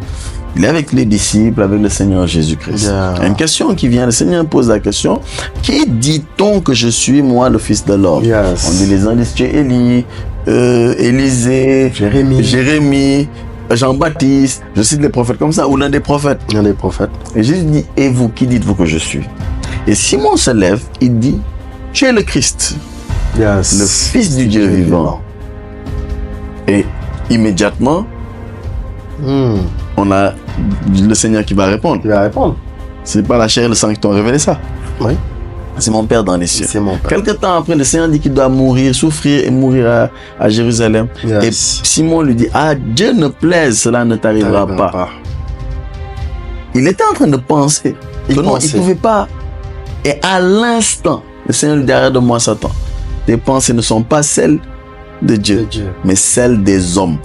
Il est avec les disciples, avec le Seigneur Jésus-Christ. Yeah. Une question qui vient, le Seigneur pose la question, qui dit-on que je suis, moi, le Fils de l'homme? Yes. On dit, les uns disent, tu es Élie, Élisée, Jérémie, Jean-Baptiste, je cite les prophètes comme ça, ou l'un des prophètes. L'un des prophètes. Et Jésus dit, et vous, qui dites-vous que je suis? Et Simon se lève, il dit, tu es le Christ, Yes. le Fils du Dieu vivant. Et immédiatement, on a le Seigneur qui va répondre. Tu vas répondre. C'est pas la chair et le sang qui t'ont révélé ça. Oui. C'est mon Père dans les cieux. C'est mon Père. Quelque temps après, le Seigneur dit qu'il doit mourir, souffrir et mourir à Jérusalem. Yes. Et Simon lui dit, ah, Dieu ne plaise, cela ne t'arrivera pas. Il était en train de penser. Il ne pouvait pas. Et à l'instant, le Seigneur lui dit, arrête de moi, Satan. Tes pensées ne sont pas celles de Dieu, mais celles des hommes.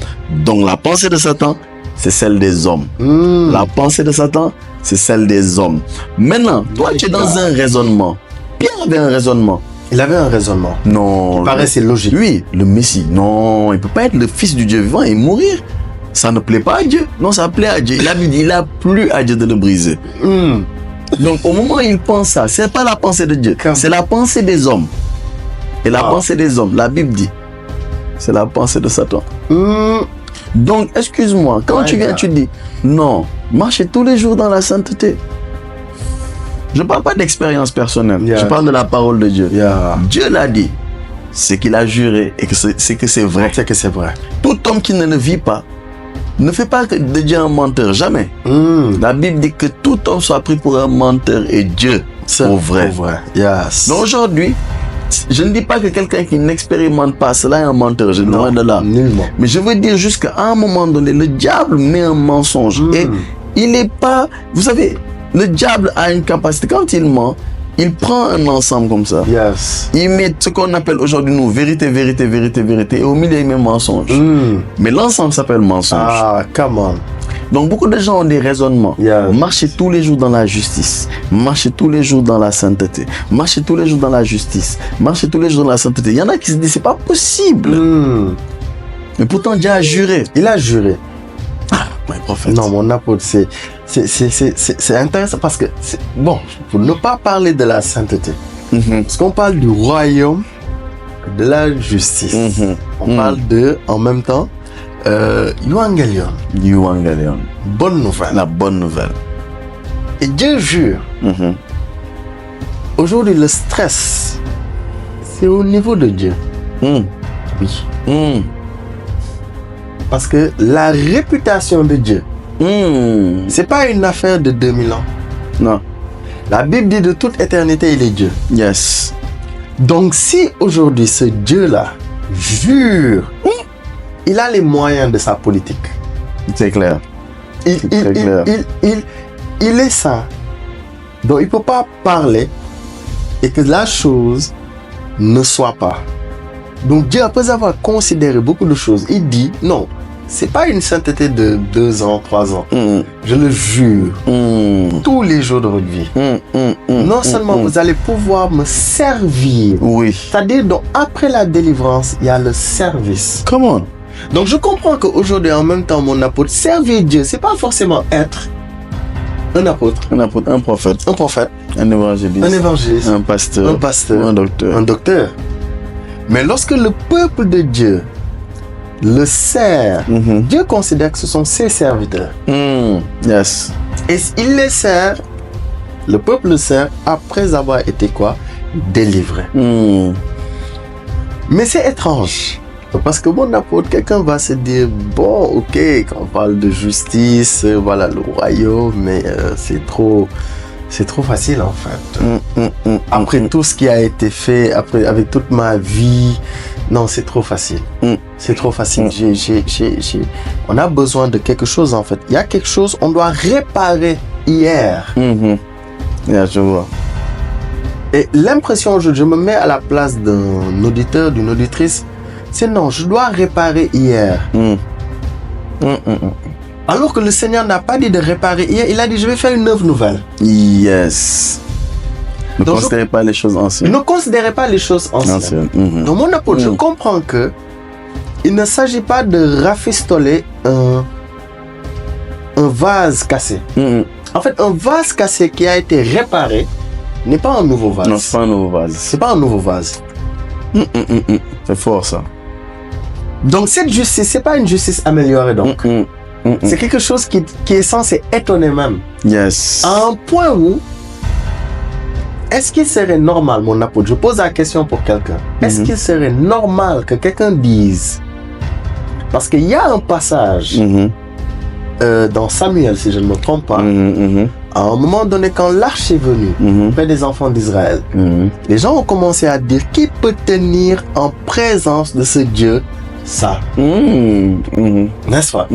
Donc la pensée de Satan, c'est celle des hommes. La pensée de Satan, c'est celle des hommes. Maintenant, toi, tu es dans un raisonnement. Pierre avait un raisonnement. Il avait un raisonnement. Non. Il paraissait logique. Oui, le Messie. Non, il ne peut pas être le Fils du Dieu vivant et mourir. Ça ne plaît pas à Dieu. Non, ça plaît à Dieu. Il a plu à Dieu de le briser. Donc, au moment où il pense ça, ce n'est pas la pensée de Dieu. C'est la pensée des hommes. Et la pensée des hommes, la Bible dit, c'est la pensée de Satan. Donc, excuse-moi, quand tu viens, tu dis, non, marchez tous les jours dans la sainteté. Je ne parle pas d'expérience personnelle, je parle de la parole de Dieu. Dieu l'a dit, c'est qu'il a juré et c'est que c'est vrai. C'est que c'est vrai. Tout homme qui ne le vit pas, ne fait pas de Dieu un menteur, jamais. La Bible dit que tout homme soit pris pour un menteur et Dieu pour vrai. Yes. Donc aujourd'hui, je ne dis pas que quelqu'un qui n'expérimente pas cela est un menteur, je loin de là. Nullement. Mais je veux dire juste qu'à un moment donné, le diable met un mensonge. Et il n'est pas... Vous savez, le diable a une capacité. Quand il ment, il prend un ensemble comme ça. Yes. Il met ce qu'on appelle aujourd'hui nous vérité, vérité, vérité, vérité. Et au milieu, il met mensonge. Mais l'ensemble s'appelle mensonge. Ah, come on. Donc beaucoup de gens ont des raisonnements. Marchez tous les jours dans la justice. Marchez tous les jours dans la sainteté. Marchez tous les jours dans la justice. Marchez tous les jours dans la sainteté. Il y en a qui se disent c'est pas possible. Mais pourtant Dieu a juré. Il a juré. Ah, mon prophète. Non, mon apôtre, c'est intéressant parce que, bon, pour ne pas parler de la sainteté, parce qu'on parle du royaume de la justice. On parle de, en même temps, Evangelion. Bonne nouvelle. La bonne nouvelle. Et Dieu jure. Aujourd'hui, le stress, c'est au niveau de Dieu. Oui. Parce que la réputation de Dieu, c'est pas une affaire de 2000 ans. Non. La Bible dit de toute éternité, il est Dieu. Yes. Donc si aujourd'hui ce Dieu-là jure, il a les moyens de sa politique. C'est clair. Il est saint. Donc il ne peut pas parler et que la chose ne soit pas. Donc Dieu, après avoir considéré beaucoup de choses, il dit non, c'est pas une sainteté de 2 ans, 3 ans. Je le jure, tous les jours de votre vie. Non seulement vous allez pouvoir me servir. Oui. C'est-à-dire, donc, après la délivrance, il y a le service. Comment? Donc je comprends qu'aujourd'hui, en même temps, mon apôtre, servir Dieu, c'est pas forcément être un apôtre. Un prophète. Un évangéliste. Un pasteur. Un docteur. Mais lorsque le peuple de Dieu le sert, Dieu considère que ce sont ses serviteurs. Yes. Et il les sert, le peuple le sert après avoir été quoi? Délivré. Mais c'est étrange. Parce que mon apôtre, quelqu'un va se dire, bon, ok, quand on parle de justice, voilà le royaume, mais c'est trop facile en fait. Après tout ce qui a été fait, après, avec toute ma vie, non, c'est trop facile. C'est trop facile. On a besoin de quelque chose en fait. Il y a quelque chose, on doit réparer hier. Yeah, je vois. Et l'impression, je me mets à la place d'un auditeur, d'une auditrice, c'est non, je dois réparer hier. Alors que le Seigneur n'a pas dit de réparer hier, il a dit je vais faire une œuvre nouvelle. Yes. Ne considérez pas les choses anciennes. Ne considérez pas les choses anciennes. Donc mon apôtre, je comprends que il ne s'agit pas de rafistoler un vase cassé. En fait, un vase cassé qui a été réparé n'est pas un nouveau vase. Non, c'est pas un nouveau vase. C'est pas un nouveau vase. C'est fort ça. Donc cette justice, c'est pas une justice améliorée donc. C'est quelque chose qui est censé étonner même. Yes. À un point où, est-ce qu'il serait normal, mon apôtre, je pose la question pour quelqu'un, est-ce qu'il serait normal que quelqu'un dise, parce qu'il y a un passage dans Samuel, si je ne me trompe pas, à un moment donné, quand l'arche est venue, près des enfants d'Israël, les gens ont commencé à dire, qui peut tenir en présence de ce Dieu ça? N'est-ce pas?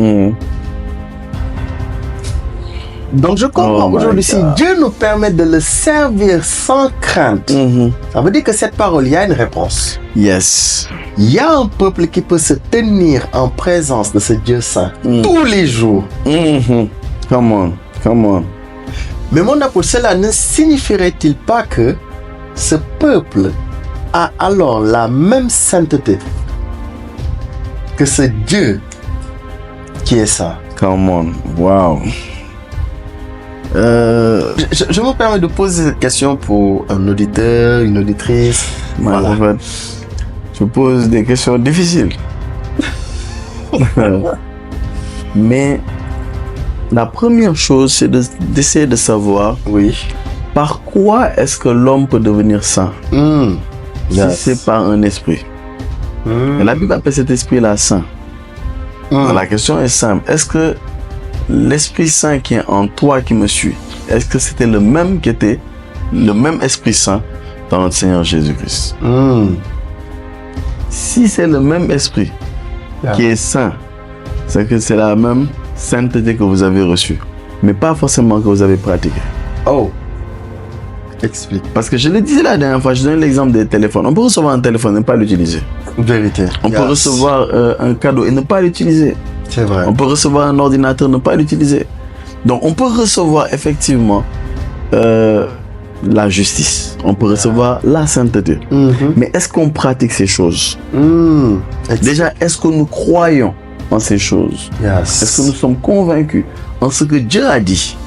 Donc je comprends aujourd'hui, si Dieu nous permet de le servir sans crainte, ça veut dire que cette parole, il y a une réponse. Yes. Il y a un peuple qui peut se tenir en présence de ce Dieu saint tous les jours. Come on. Mais mon apôtre, cela ne signifierait-il pas que ce peuple a alors la même sainteté que ce Dieu qui est saint? Come on. Wow. Je me permets de poser cette question pour un auditeur, une auditrice. Voilà. En fait, je pose des questions difficiles. Mais la première chose, c'est d'essayer de savoir par quoi est-ce que l'homme peut devenir saint si c'est par un esprit. Et la Bible appelle cet esprit-là saint. La question est simple. Est-ce que l'Esprit Saint qui est en toi qui me suit, est-ce que c'était le même qui était le même Esprit Saint dans notre Seigneur Jésus-Christ? Si c'est le même Esprit qui est saint, c'est que c'est la même sainteté que vous avez reçue, mais pas forcément que vous avez pratiqué. Oh, explique. Parce que je le disais la dernière fois, je donne l'exemple des téléphones. On peut recevoir un téléphone et ne pas l'utiliser. Vérité. On peut recevoir un cadeau et ne pas l'utiliser. C'est vrai. On peut recevoir un ordinateur et ne pas l'utiliser. Donc on peut recevoir effectivement la justice. On peut recevoir la sainteté. Mais est-ce qu'on pratique ces choses? Déjà, est-ce que nous croyons en ces choses? Est-ce que nous sommes convaincus en ce que Dieu a dit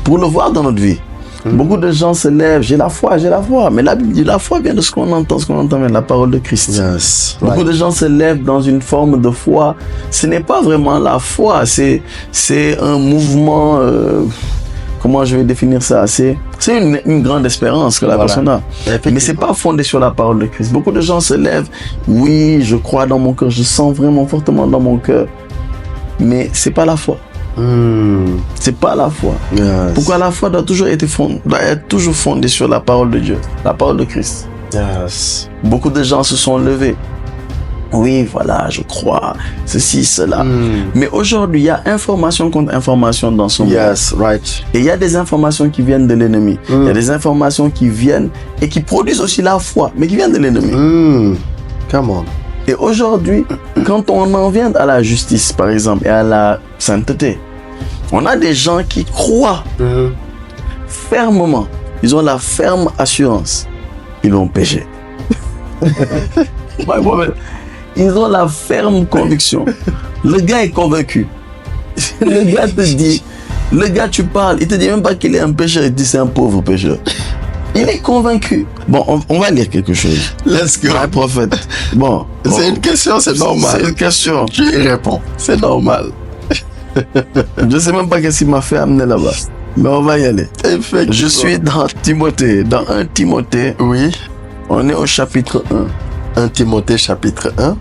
pour le voir dans notre vie? Beaucoup de gens se lèvent, j'ai la foi. Mais la Bible dit, la foi vient de ce qu'on entend vient de la parole de Christ. Beaucoup de gens se lèvent dans une forme de foi. Ce n'est pas vraiment la foi, c'est un mouvement, comment je vais définir ça? C'est une grande espérance que la personne a. Mais c'est pas fondé sur la parole de Christ. Beaucoup de gens se lèvent, oui, je crois dans mon cœur, je sens vraiment fortement dans mon cœur. Mais c'est pas la foi. C'est pas la foi. Pourquoi la foi doit être toujours fondée sur la parole de Dieu, la parole de Christ. Beaucoup de gens se sont levés. Oui, voilà, je crois, ceci, cela. Mais aujourd'hui, il y a information contre information dans ce monde. Et il y a des informations qui viennent de l'ennemi. Il y a des informations qui viennent et qui produisent aussi la foi, mais qui viennent de l'ennemi. Come on. Et aujourd'hui, quand on en vient à la justice, par exemple, et à la sainteté, on a des gens qui croient fermement. Ils ont la ferme assurance. Ils ont péché. Ils ont la ferme conviction. Le gars est convaincu. Le gars te dit, tu parles, il te dit même pas qu'il est un pécheur, il dit c'est un pauvre pécheur. Il est convaincu. Bon, on va lire quelque chose. Let's go. Un prophète. Bon. C'est une question, c'est normal. C'est une question. Tu y réponds. C'est normal. Je sais même pas qu'est-ce qui m'a fait amener là-bas. Mais on va y aller. Je suis dans Timothée. Dans 1 Timothée. Oui. On est au chapitre 1. 1 Timothée chapitre 1.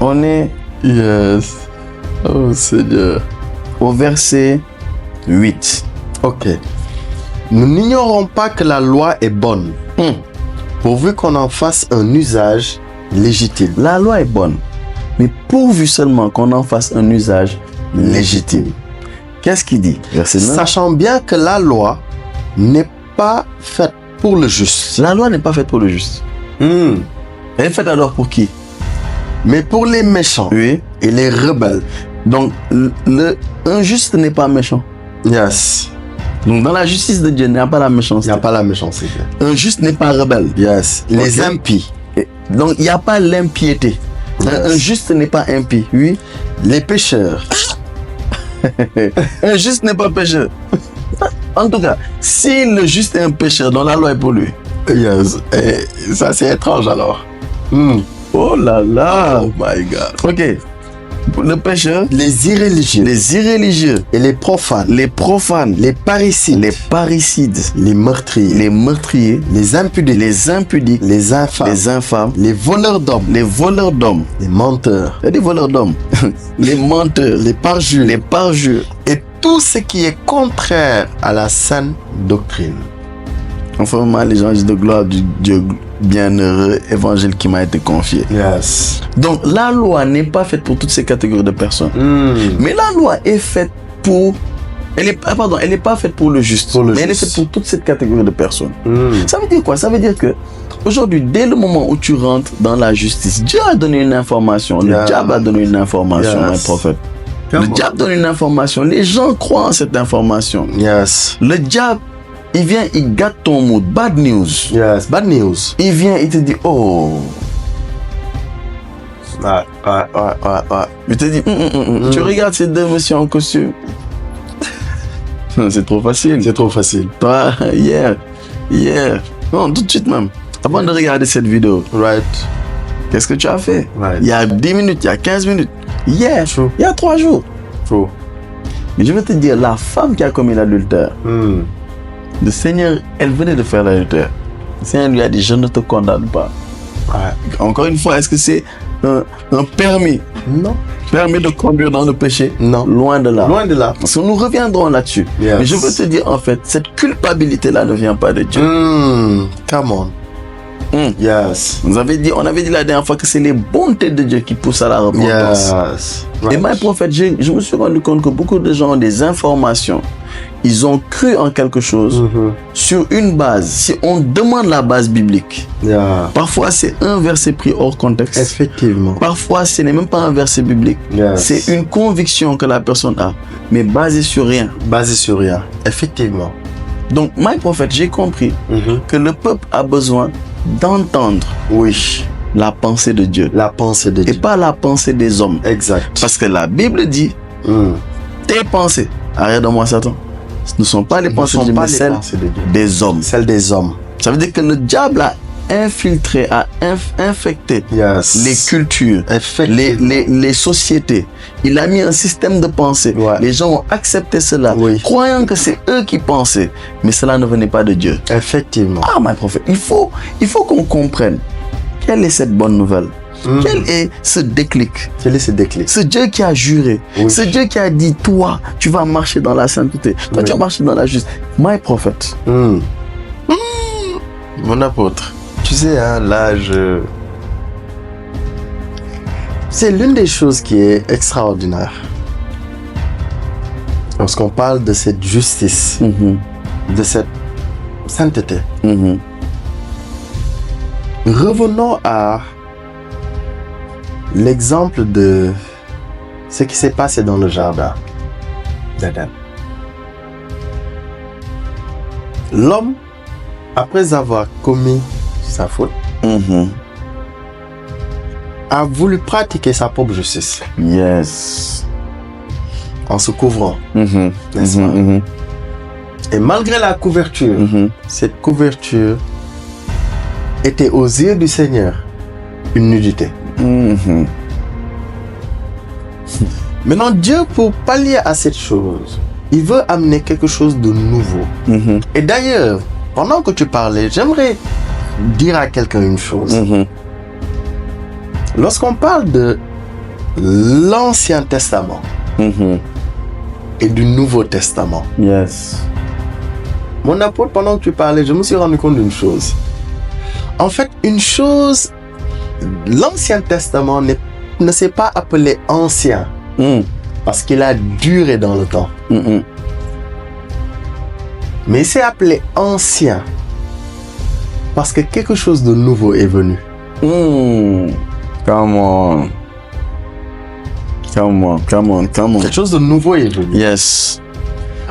On est. Oh Seigneur. Au verset 8. Ok. Nous n'ignorons pas que la loi est bonne, pourvu qu'on en fasse un usage légitime. La loi est bonne, mais pourvu seulement qu'on en fasse un usage légitime. Qu'est-ce qu'il dit? Verset 9. Sachant bien que la loi n'est pas faite pour le juste. La loi n'est pas faite pour le juste. Elle est faite alors pour qui? Mais pour les méchants et les rebelles. Donc, un juste n'est pas méchant. Yes. Donc, dans la justice de Dieu, il n'y a pas la méchanceté. Il n'y a pas la méchanceté. Un juste n'est pas rebelle. Yes. Les impies. Donc, il n'y a pas l'impiété. Un juste n'est pas impie, oui. Les pécheurs. Un juste n'est pas pécheur. En tout cas, si le juste est un pécheur, donc la loi est pour lui. Yes. Et ça, c'est étrange alors. Oh là là. Oh my God. Ok. Le pécheur, Les irréligieux. les irréligieux, Et les profanes. les profanes, Les parricides. les parricides, Les meurtriers. les meurtriers, Les impudiques. les impudiques, Les infâmes. les infâmes, Les voleurs d'hommes. les voleurs d'hommes. Les menteurs. Il y a des voleurs d'hommes. Les menteurs, Les parjures. les parjures. Et tout ce qui est contraire à la saine doctrine. Enfin, moi, les gens de gloire du Dieu bienheureux, évangile qui m'a été confié. Yes. Donc, la loi n'est pas faite pour toutes ces catégories de personnes. Mais la loi est faite pour... Elle n'est pas faite pour le juste, mais elle est faite pour toute cette catégorie de personnes. Ça veut dire quoi? Ça veut dire que aujourd'hui, dès le moment où tu rentres dans la justice, Dieu a donné une information, le diable a donné une information, un prophète. Le diable donne une information, les gens croient en cette information. Yes. Le diable, il vient, il gâte ton mood. Bad news. Yes. Bad news. Il vient, il te dit, oh. Ouais. Il te dit, tu regardes ces deux messieurs en costume. C'est trop facile. C'est trop facile. Toi, hier. Non, tout de suite même. Avant de regarder cette vidéo, Right. qu'est-ce que tu as fait? Right. Il y a 10 minutes, il y a 15 minutes. Hier, True. il y a 3 jours. True. Mais je vais te dire, la femme qui a commis l'adultère, le Seigneur, elle venait de faire l'adultère. Le Seigneur lui a dit, je ne te condamne pas. Ouais. Encore une fois, est-ce que c'est un permis? Non. Permis de conduire dans le péché? Non. Loin de là. Loin de là. Parce que nous reviendrons là-dessus. Yes. Mais je veux te dire, en fait, cette culpabilité-là ne vient pas de Dieu. Come on. Yes. On avait dit la dernière fois que c'est les bontés de Dieu qui poussent à la repentance. Yes. Et moi, prophète, je me suis rendu compte que beaucoup de gens ont des informations. Ils ont cru en quelque chose sur une base. Si on demande la base biblique, parfois c'est un verset pris hors contexte. Effectivement. Parfois, ce n'est même pas un verset biblique. Yes. C'est une conviction que la personne a, mais basée sur rien. Basé sur rien. Effectivement. Donc, my prophète, j'ai compris que le peuple a besoin d'entendre la pensée de Dieu. La pensée de Dieu. Et pas la pensée des hommes. Exact. Parce que la Bible dit, tes pensées, arrête de moi Satan, ce ne sont pas les pensées de Dieu, mais celles des hommes. Celles des hommes. Ça veut dire que le diable a infiltré, a infecté les cultures, les sociétés. Il a mis un système de pensée. Les gens ont accepté cela, croyant que c'est eux qui pensaient, mais cela ne venait pas de Dieu. Effectivement. Ah, my prophète, il faut qu'on comprenne quelle est cette bonne nouvelle. Quel est ce déclic? Quel est ce déclic? Ce Dieu qui a juré, ce Dieu qui a dit, toi, tu vas marcher dans la sainteté, toi, tu vas marcher dans la justice. My prophète. Mon apôtre. Tu sais, hein, là, c'est l'une des choses qui est extraordinaire. Lorsqu'on parle de cette justice, de cette sainteté. Revenons à l'exemple de ce qui s'est passé dans le jardin d'Éden. L'homme, après avoir commis sa faute, a voulu pratiquer sa propre justice. Yes. En se couvrant. N'est-ce pas? Et malgré la couverture, cette couverture était aux yeux du Seigneur une nudité. Maintenant, Dieu, pour pallier à cette chose, il veut amener quelque chose de nouveau. Et d'ailleurs, pendant que tu parlais, j'aimerais dire à quelqu'un une chose. Lorsqu'on parle de l'Ancien Testament et du Nouveau Testament, mon apôtre, pendant que tu parlais, je me suis rendu compte d'une chose. En fait, une chose, l'Ancien Testament ne s'est pas appelé ancien parce qu'il a duré dans le temps. Mais il s'est appelé ancien parce que quelque chose de nouveau est venu. Come on. Quelque chose de nouveau est venu. Yes.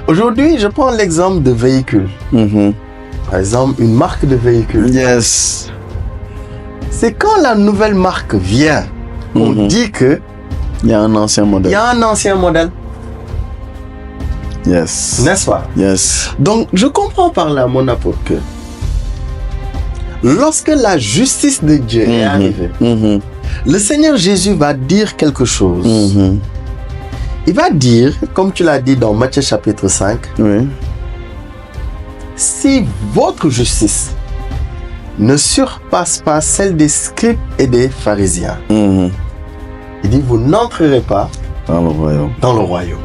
Aujourd'hui, je prends l'exemple de véhicules. Par exemple, une marque de véhicule. Yes. C'est quand la nouvelle marque vient on dit que il y a un ancien modèle. Il y a un ancien modèle. Yes. N'est-ce pas? Yes. Donc, je comprends par là, mon apôtre, que lorsque la justice de Dieu est arrivée, le Seigneur Jésus va dire quelque chose. Il va dire, comme tu l'as dit dans Matthieu chapitre 5, oui. Si votre justice ne surpasse pas celle des scribes et des pharisiens, il dit, vous n'entrerez pas dans le royaume. Dans le royaume.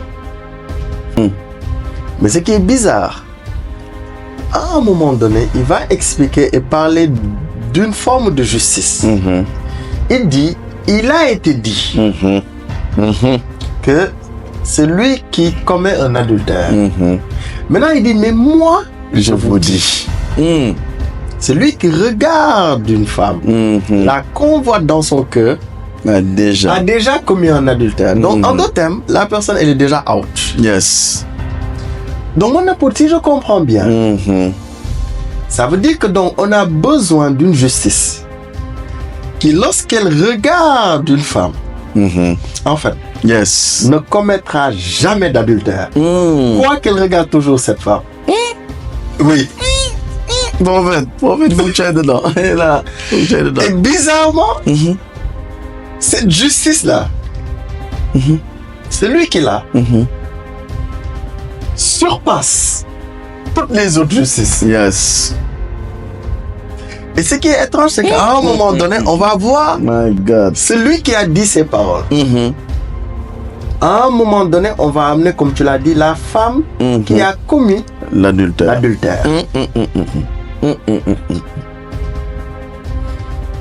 Mais ce qui est bizarre, à un moment donné, il va expliquer et parler d'une forme de justice. Il dit, il a été dit que celui qui commet un adultère. Maintenant, il dit, mais moi, je vous dis, celui qui regarde une femme, la convoite dans son cœur, a déjà commis un adultère. Donc, en d'autres termes, la personne, elle est déjà out. Yes. Donc, mon apôtre, si je comprends bien, ça veut dire que donc, on a besoin d'une justice qui, lorsqu'elle regarde une femme, en fait, ne commettra jamais d'adultère. Quoi qu'elle regarde toujours cette femme. Oui. Bon, en fait, faut que tu ailles dedans. Et là, et bizarrement, cette justice-là, celui qui l'a, surpasse toutes les autres justices. Yes. Et ce qui est étrange, c'est qu'à un moment donné, on va voir celui qui a dit ces paroles. À un moment donné, on va amener, comme tu l'as dit, la femme qui a commis l'adultère.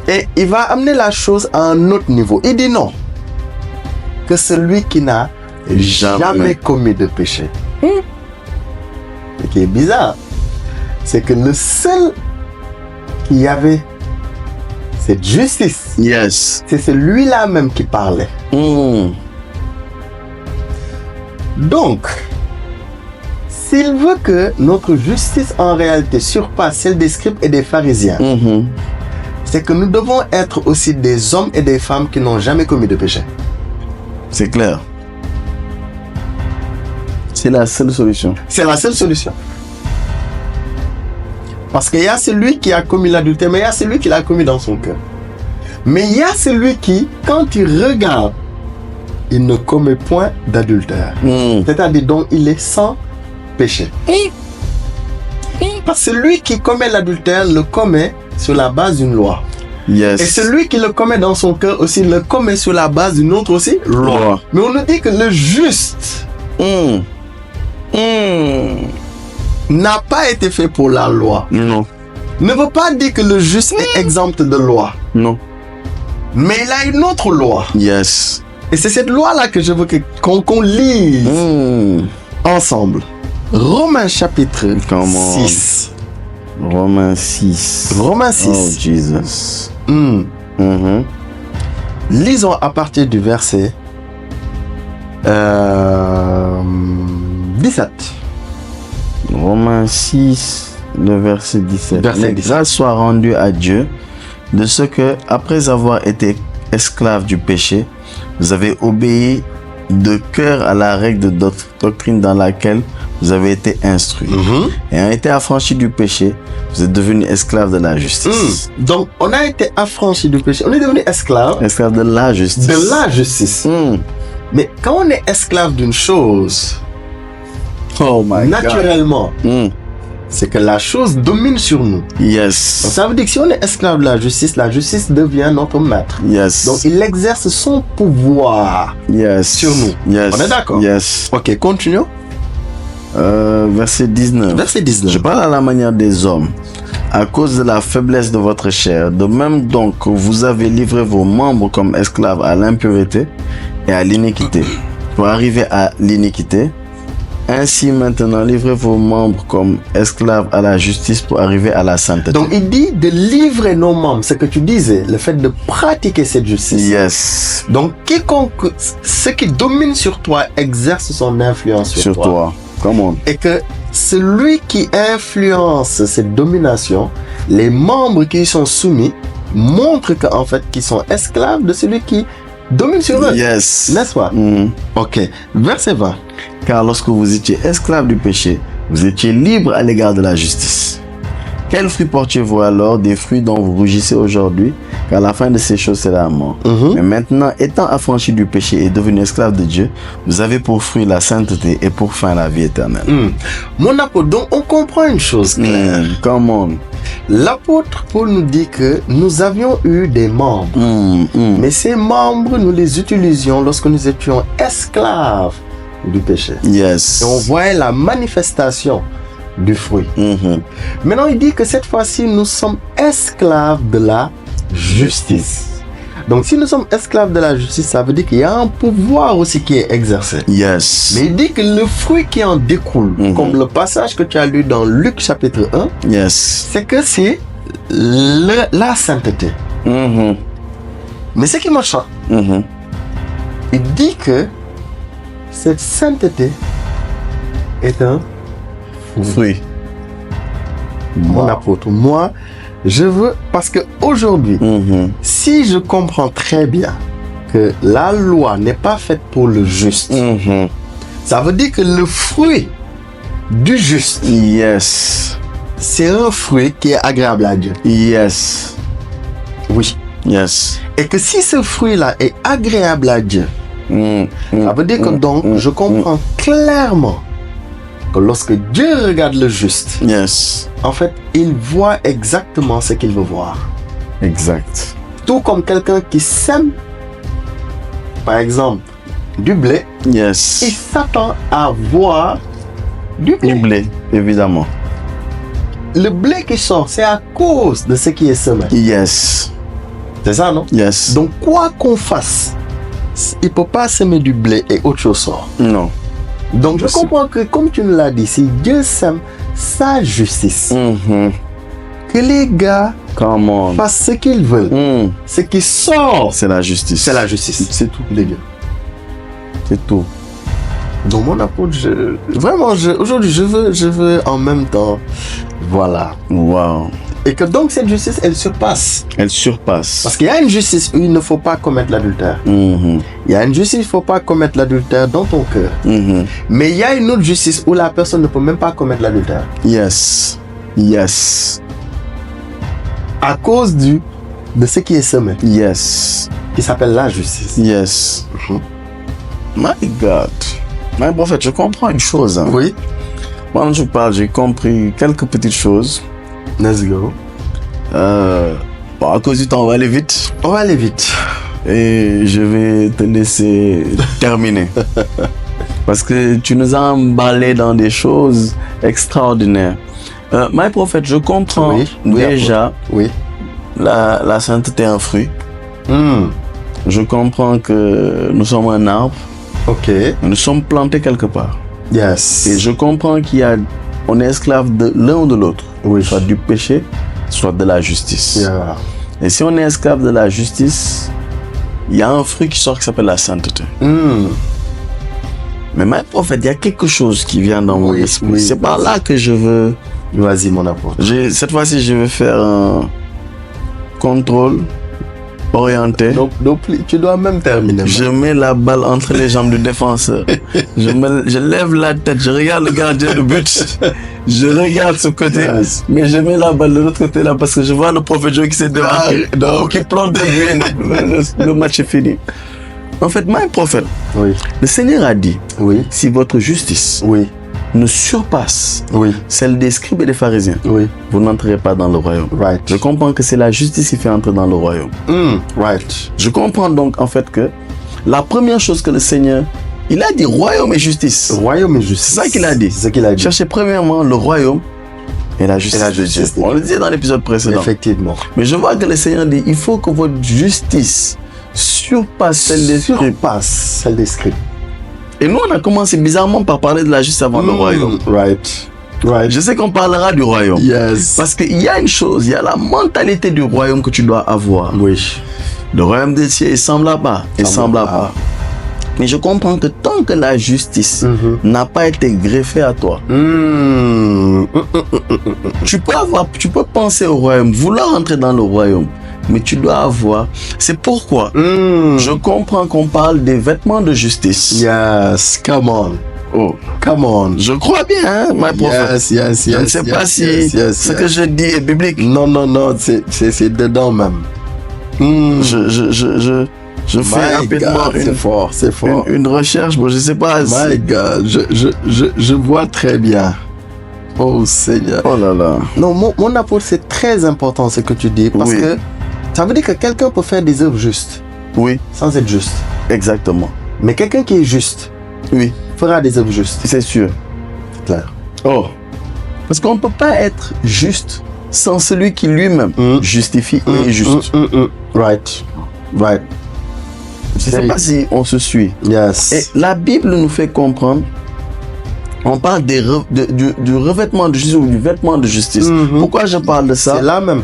Et il va amener la chose à un autre niveau. Il dit non. Que celui qui n'a jamais commis de péché. Ce qui est bizarre, c'est que le seul qui avait cette justice, c'est celui-là même qui parlait. Donc, s'il veut que notre justice en réalité surpasse celle des scribes et des pharisiens, c'est que nous devons être aussi des hommes et des femmes qui n'ont jamais commis de péché. C'est clair. C'est la seule solution. C'est la seule solution. Parce qu'il y a celui qui a commis l'adultère, mais il y a celui qui l'a commis dans son cœur. Mais il y a celui qui, quand il regarde, il ne commet point d'adultère. C'est-à-dire donc il est sans péché. Parce que celui qui commet l'adultère le commet sur la base d'une loi. Et celui qui le commet dans son cœur aussi le commet sur la base d'une autre aussi loi. Mais on nous dit que le juste n'a pas été fait pour la loi. Non. Ne veut pas dire que le juste est exempt de loi. Non. Mais il a une autre loi. Yes. Et c'est cette loi-là que je veux qu'on lise ensemble. Romains chapitre 6. Romains 6. Romains 6. Oh, Jesus. Lisons à partir du verset 17. Romains 6, le verset 17. Verset 17. Grâce soit rendue à Dieu de ce que, après avoir été esclaves du péché, vous avez obéi de cœur à la règle de doctrine dans laquelle vous avez été instruits. Ayant été affranchis du péché, vous êtes devenus esclaves de la justice. Donc, on a été affranchis du péché. On est devenu esclaves. Esclaves de la justice. De la justice. Mais quand on est esclave d'une chose, naturellement, c'est que la chose domine sur nous. Yes. Donc, ça veut dire que si on est esclave de la justice devient notre maître. Yes. Donc, il exerce son pouvoir sur nous. Yes. On est d'accord? Yes. Ok, continuons. Verset 19. Verset 19. Je parle à la manière des hommes, à cause de la faiblesse de votre chair. De même donc, vous avez livré vos membres comme esclaves à l'impureté et à l'iniquité, pour arriver à l'iniquité. Ainsi maintenant, livrez vos membres comme esclaves à la justice pour arriver à la sainteté. Donc il dit de livrer nos membres, ce que tu disais, le fait de pratiquer cette justice. Yes. Donc quiconque, ce qui domine sur toi exerce son influence sur toi. Come on. Et que celui qui influence cette domination, les membres qui y sont soumis, montrent qu'en fait, qu'ils sont esclaves de celui qui domine sur eux. Yes. N'est-ce pas? Ok. Verset 20. Car lorsque vous étiez esclaves du péché, vous étiez libres à l'égard de la justice. Quels fruits portiez-vous alors? Des fruits dont vous rougissez aujourd'hui, car la fin de ces choses, c'est la mort. Mais maintenant, étant affranchis du péché et devenus esclaves de Dieu, vous avez pour fruit la sainteté et pour fin la vie éternelle. Mon apôtre, donc on comprend une chose claire. Come on. L'apôtre Paul nous dit que nous avions eu des membres. Mais ces membres, nous les utilisions lorsque nous étions esclaves du péché. Yes. Et on voyait la manifestation du fruit. Maintenant, il dit que cette fois-ci, nous sommes esclaves de la justice. Donc, si nous sommes esclaves de la justice, ça veut dire qu'il y a un pouvoir aussi qui est exercé. Yes. Mais il dit que le fruit qui en découle, comme le passage que tu as lu dans Luc chapitre 1, Yes. c'est que c'est la sainteté. Mais ce qui me choque, il dit que cette sainteté est un fruit. Mon apôtre, moi, je veux, parce que aujourd'hui, si je comprends très bien que la loi n'est pas faite pour le juste, ça veut dire que le fruit du juste, Yes. c'est un fruit qui est agréable à Dieu. Yes. Oui. Yes. Et que si ce fruit-là est agréable à Dieu, ça veut dire que donc, je comprends clairement que lorsque Dieu regarde le juste, Yes. en fait, il voit exactement ce qu'il veut voir. Exact. Tout comme quelqu'un qui sème, par exemple, du blé, Yes. il s'attend à voir du blé. Du blé, évidemment. Le blé qui sort, c'est à cause de ce qui est semé. Yes. C'est ça, non? Yes. Donc, quoi qu'on fasse, il ne peut pas semer du blé et autre chose sort. Non. Donc, je comprends que, comme tu nous l'as dit, si Dieu sème sa justice, que les gars Come on. fassent ce qu'ils veulent, ce qui sort, C'est la justice. c'est la justice. C'est tout, les gars. C'est tout. Donc, mon apôtre, aujourd'hui, je veux en même temps, voilà. Wow. Et que donc, cette justice, elle surpasse. Elle surpasse. Parce qu'il y a une justice où il ne faut pas commettre l'adultère. Il y a une justice où il ne faut pas commettre l'adultère dans ton cœur. Mais il y a une autre justice où la personne ne peut même pas commettre l'adultère. Yes. Yes. À cause de ce qui est semé, Yes. qui s'appelle la justice. Yes. My God. My prophète, je comprends une chose. Oui. Quand je parle, j'ai compris quelques petites choses. Let's go. Bon, à cause du temps, on va aller vite. On va aller vite. Et je vais te laisser terminer. Parce que tu nous as emballé dans des choses extraordinaires. My prophète, je comprends déjà oui. la sainteté est un fruit. Je comprends que nous sommes un arbre. Ok. Nous sommes plantés quelque part. Yes. Et je comprends on est esclave de l'un ou de l'autre. Oui. Soit du péché, soit de la justice. Yeah. Et si on est esclave de la justice, il y a un fruit qui sort qui s'appelle la sainteté. Mais my prophète, il y a quelque chose qui vient dans mon esprit. C'est par là que je veux... Vas-y, mon apôtre. Cette fois-ci, je vais faire un contrôle orienté. Donc, tu dois même terminer. Je mets la balle entre les jambes du défenseur. Je lève la tête, je regarde le gardien de but. Je regarde ce côté, mais je mets la balle de l'autre côté là parce que je vois le prophète Joe qui s'est démarqué. Donc, il plante de but. Le match est fini. En fait, my prophète, le Seigneur a dit, si votre justice ne surpasse celle des scribes et des pharisiens, vous n'entrerez pas dans le royaume. Je comprends que c'est la justice qui fait entrer dans le royaume. Je comprends donc en fait que la première chose que le Seigneur, il a dit royaume et justice. Royaume et justice. C'est ça qu'il a dit. C'est ce qu'il a dit. Cherchez premièrement le royaume et la justice. On le disait dans l'épisode précédent. Effectivement. Mais je vois que le Seigneur dit, il faut que votre justice surpasse celle des scribes. Et nous, on a commencé bizarrement par parler de la justice avant le royaume. Je sais qu'on parlera du royaume. Parce qu'il y a une chose, il y a la mentalité du royaume que tu dois avoir. Le royaume des cieux est semblable à pas. Mais je comprends que tant que la justice n'a pas été greffée à toi, tu peux penser au royaume, vouloir entrer dans le royaume. mais tu dois avoir. C'est pourquoi je comprends qu'on parle des vêtements de justice. Yes, come on. Oh, come on. Je crois bien, hein, my prophet. Yes. Je ne sais pas si ce que je dis est biblique. Non, c'est dedans même. Je fais rapidement une recherche, bon, je ne sais pas. My God, je vois très bien. Oh Seigneur. Oh là là. Non, mon apôtre, c'est très important ce que tu dis, parce que ça veut dire que quelqu'un peut faire des œuvres justes. Oui. Sans être juste. Exactement. Mais quelqu'un qui est juste, fera des œuvres justes. C'est sûr. C'est clair. Oh. Parce qu'on ne peut pas être juste sans celui qui lui-même justifie et est juste. Right. Je ne sais pas si on se suit. Yes. Et la Bible nous fait comprendre, on parle du revêtement de justice ou du vêtement de justice. Pourquoi je parle de ça? C'est là même.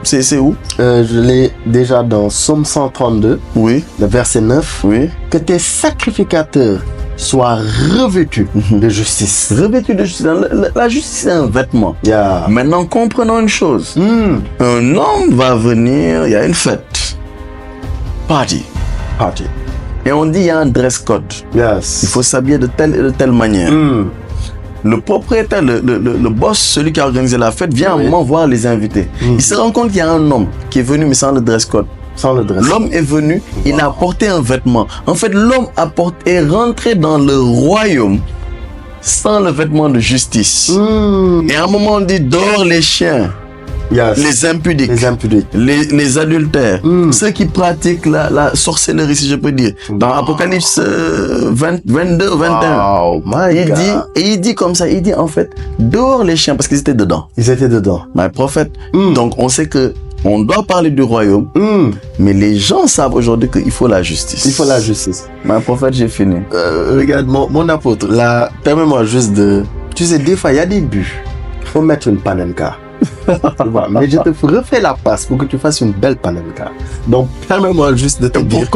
C'est où? Je l'ai déjà dans Psaume 132, le verset 9. Que tes sacrificateurs soient revêtus de justice. Revêtus de justice. La justice, c'est un vêtement. Maintenant, comprenons une chose. Un homme va venir, il y a une fête. Party. Et on dit il y a un dress code. Yes. Il faut s'habiller de telle et de telle manière. Le propriétaire, le boss, celui qui a organisé la fête, vient à un moment voir les invités. Il se rend compte qu'il y a un homme qui est venu mais sans le dress code. L'homme est venu, il a apporté un vêtement. En fait, l'homme est rentré dans le royaume sans le vêtement de justice. Et à un moment, on dit dehors les chiens. Les impudiques, les adultères, ceux qui pratiquent la sorcellerie, si je peux dire. Dans Apocalypse 22, 21, il dit comme ça, il dit en fait, dehors les chiens, parce qu'ils étaient dedans. My prophète. Donc on sait que on doit parler du royaume, mais les gens savent aujourd'hui qu'il faut la justice. My prophète, j'ai fini. Regarde, mon apôtre, là, permets-moi juste de... Tu sais, des fois, il y a des buts. Il faut mettre une panenka. Mais je te refais la passe pour que tu fasses une belle panenka. Donc, permets-moi juste de te dire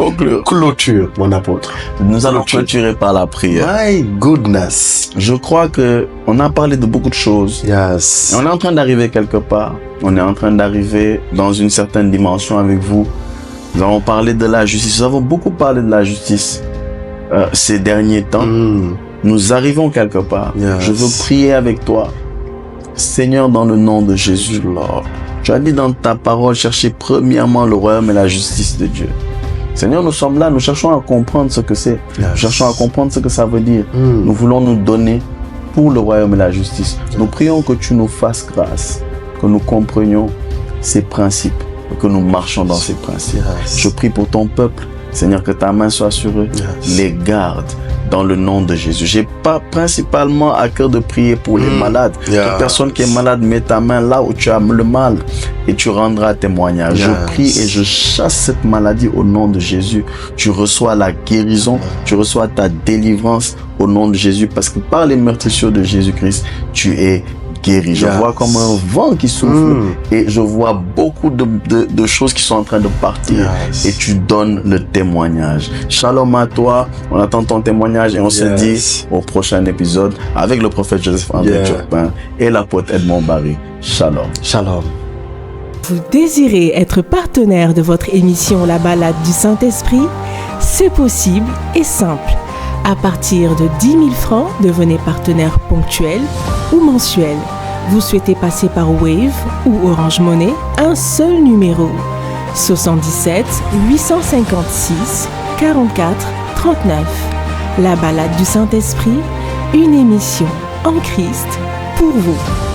clôture, mon apôtre. Nous allons clôturer par la prière. My goodness. Je crois que on a parlé de beaucoup de choses. Yes. On est en train d'arriver quelque part. On est en train d'arriver dans une certaine dimension avec vous. Nous avons parlé de la justice. Nous avons beaucoup parlé de la justice ces derniers temps. Nous arrivons quelque part. Yes. Je veux prier avec toi. Seigneur, dans le nom de Jésus, Lord, tu as dit dans ta parole, chercher premièrement le royaume et la justice de Dieu. Seigneur, nous sommes là, nous cherchons à comprendre ce que c'est. Nous cherchons à comprendre ce que ça veut dire. Nous voulons nous donner pour le royaume et la justice. Nous prions que tu nous fasses grâce, que nous comprenions ces principes, que nous marchons dans ces principes. Je prie pour ton peuple, Seigneur, que ta main soit sur eux, les garde. Dans le nom de Jésus. J'ai pas principalement à cœur de prier pour les malades. Toute personne qui est malade, mets ta main là où tu as le mal et tu rendras témoignage. Je prie et je chasse cette maladie au nom de Jésus. Tu reçois la guérison, tu reçois ta délivrance au nom de Jésus, parce que par les meurtrissures de Jésus-Christ, tu es guéri. Je vois comme un vent qui souffle et je vois beaucoup de choses qui sont en train de partir et tu donnes le témoignage. Shalom à toi, on attend ton témoignage et on se dit au prochain épisode avec le prophète Joseph-André Tchokpin et l'apôtre Edmond Barry. Shalom. Shalom. Vous désirez être partenaire de votre émission La Balade du Saint-Esprit? C'est possible et simple. À partir de 10 000 francs, devenez partenaire ponctuel ou mensuel. Vous souhaitez passer par Wave ou Orange Money? Un seul numéro. 77 856 44 39. La Balade du Saint-Esprit, une émission en Christ pour vous.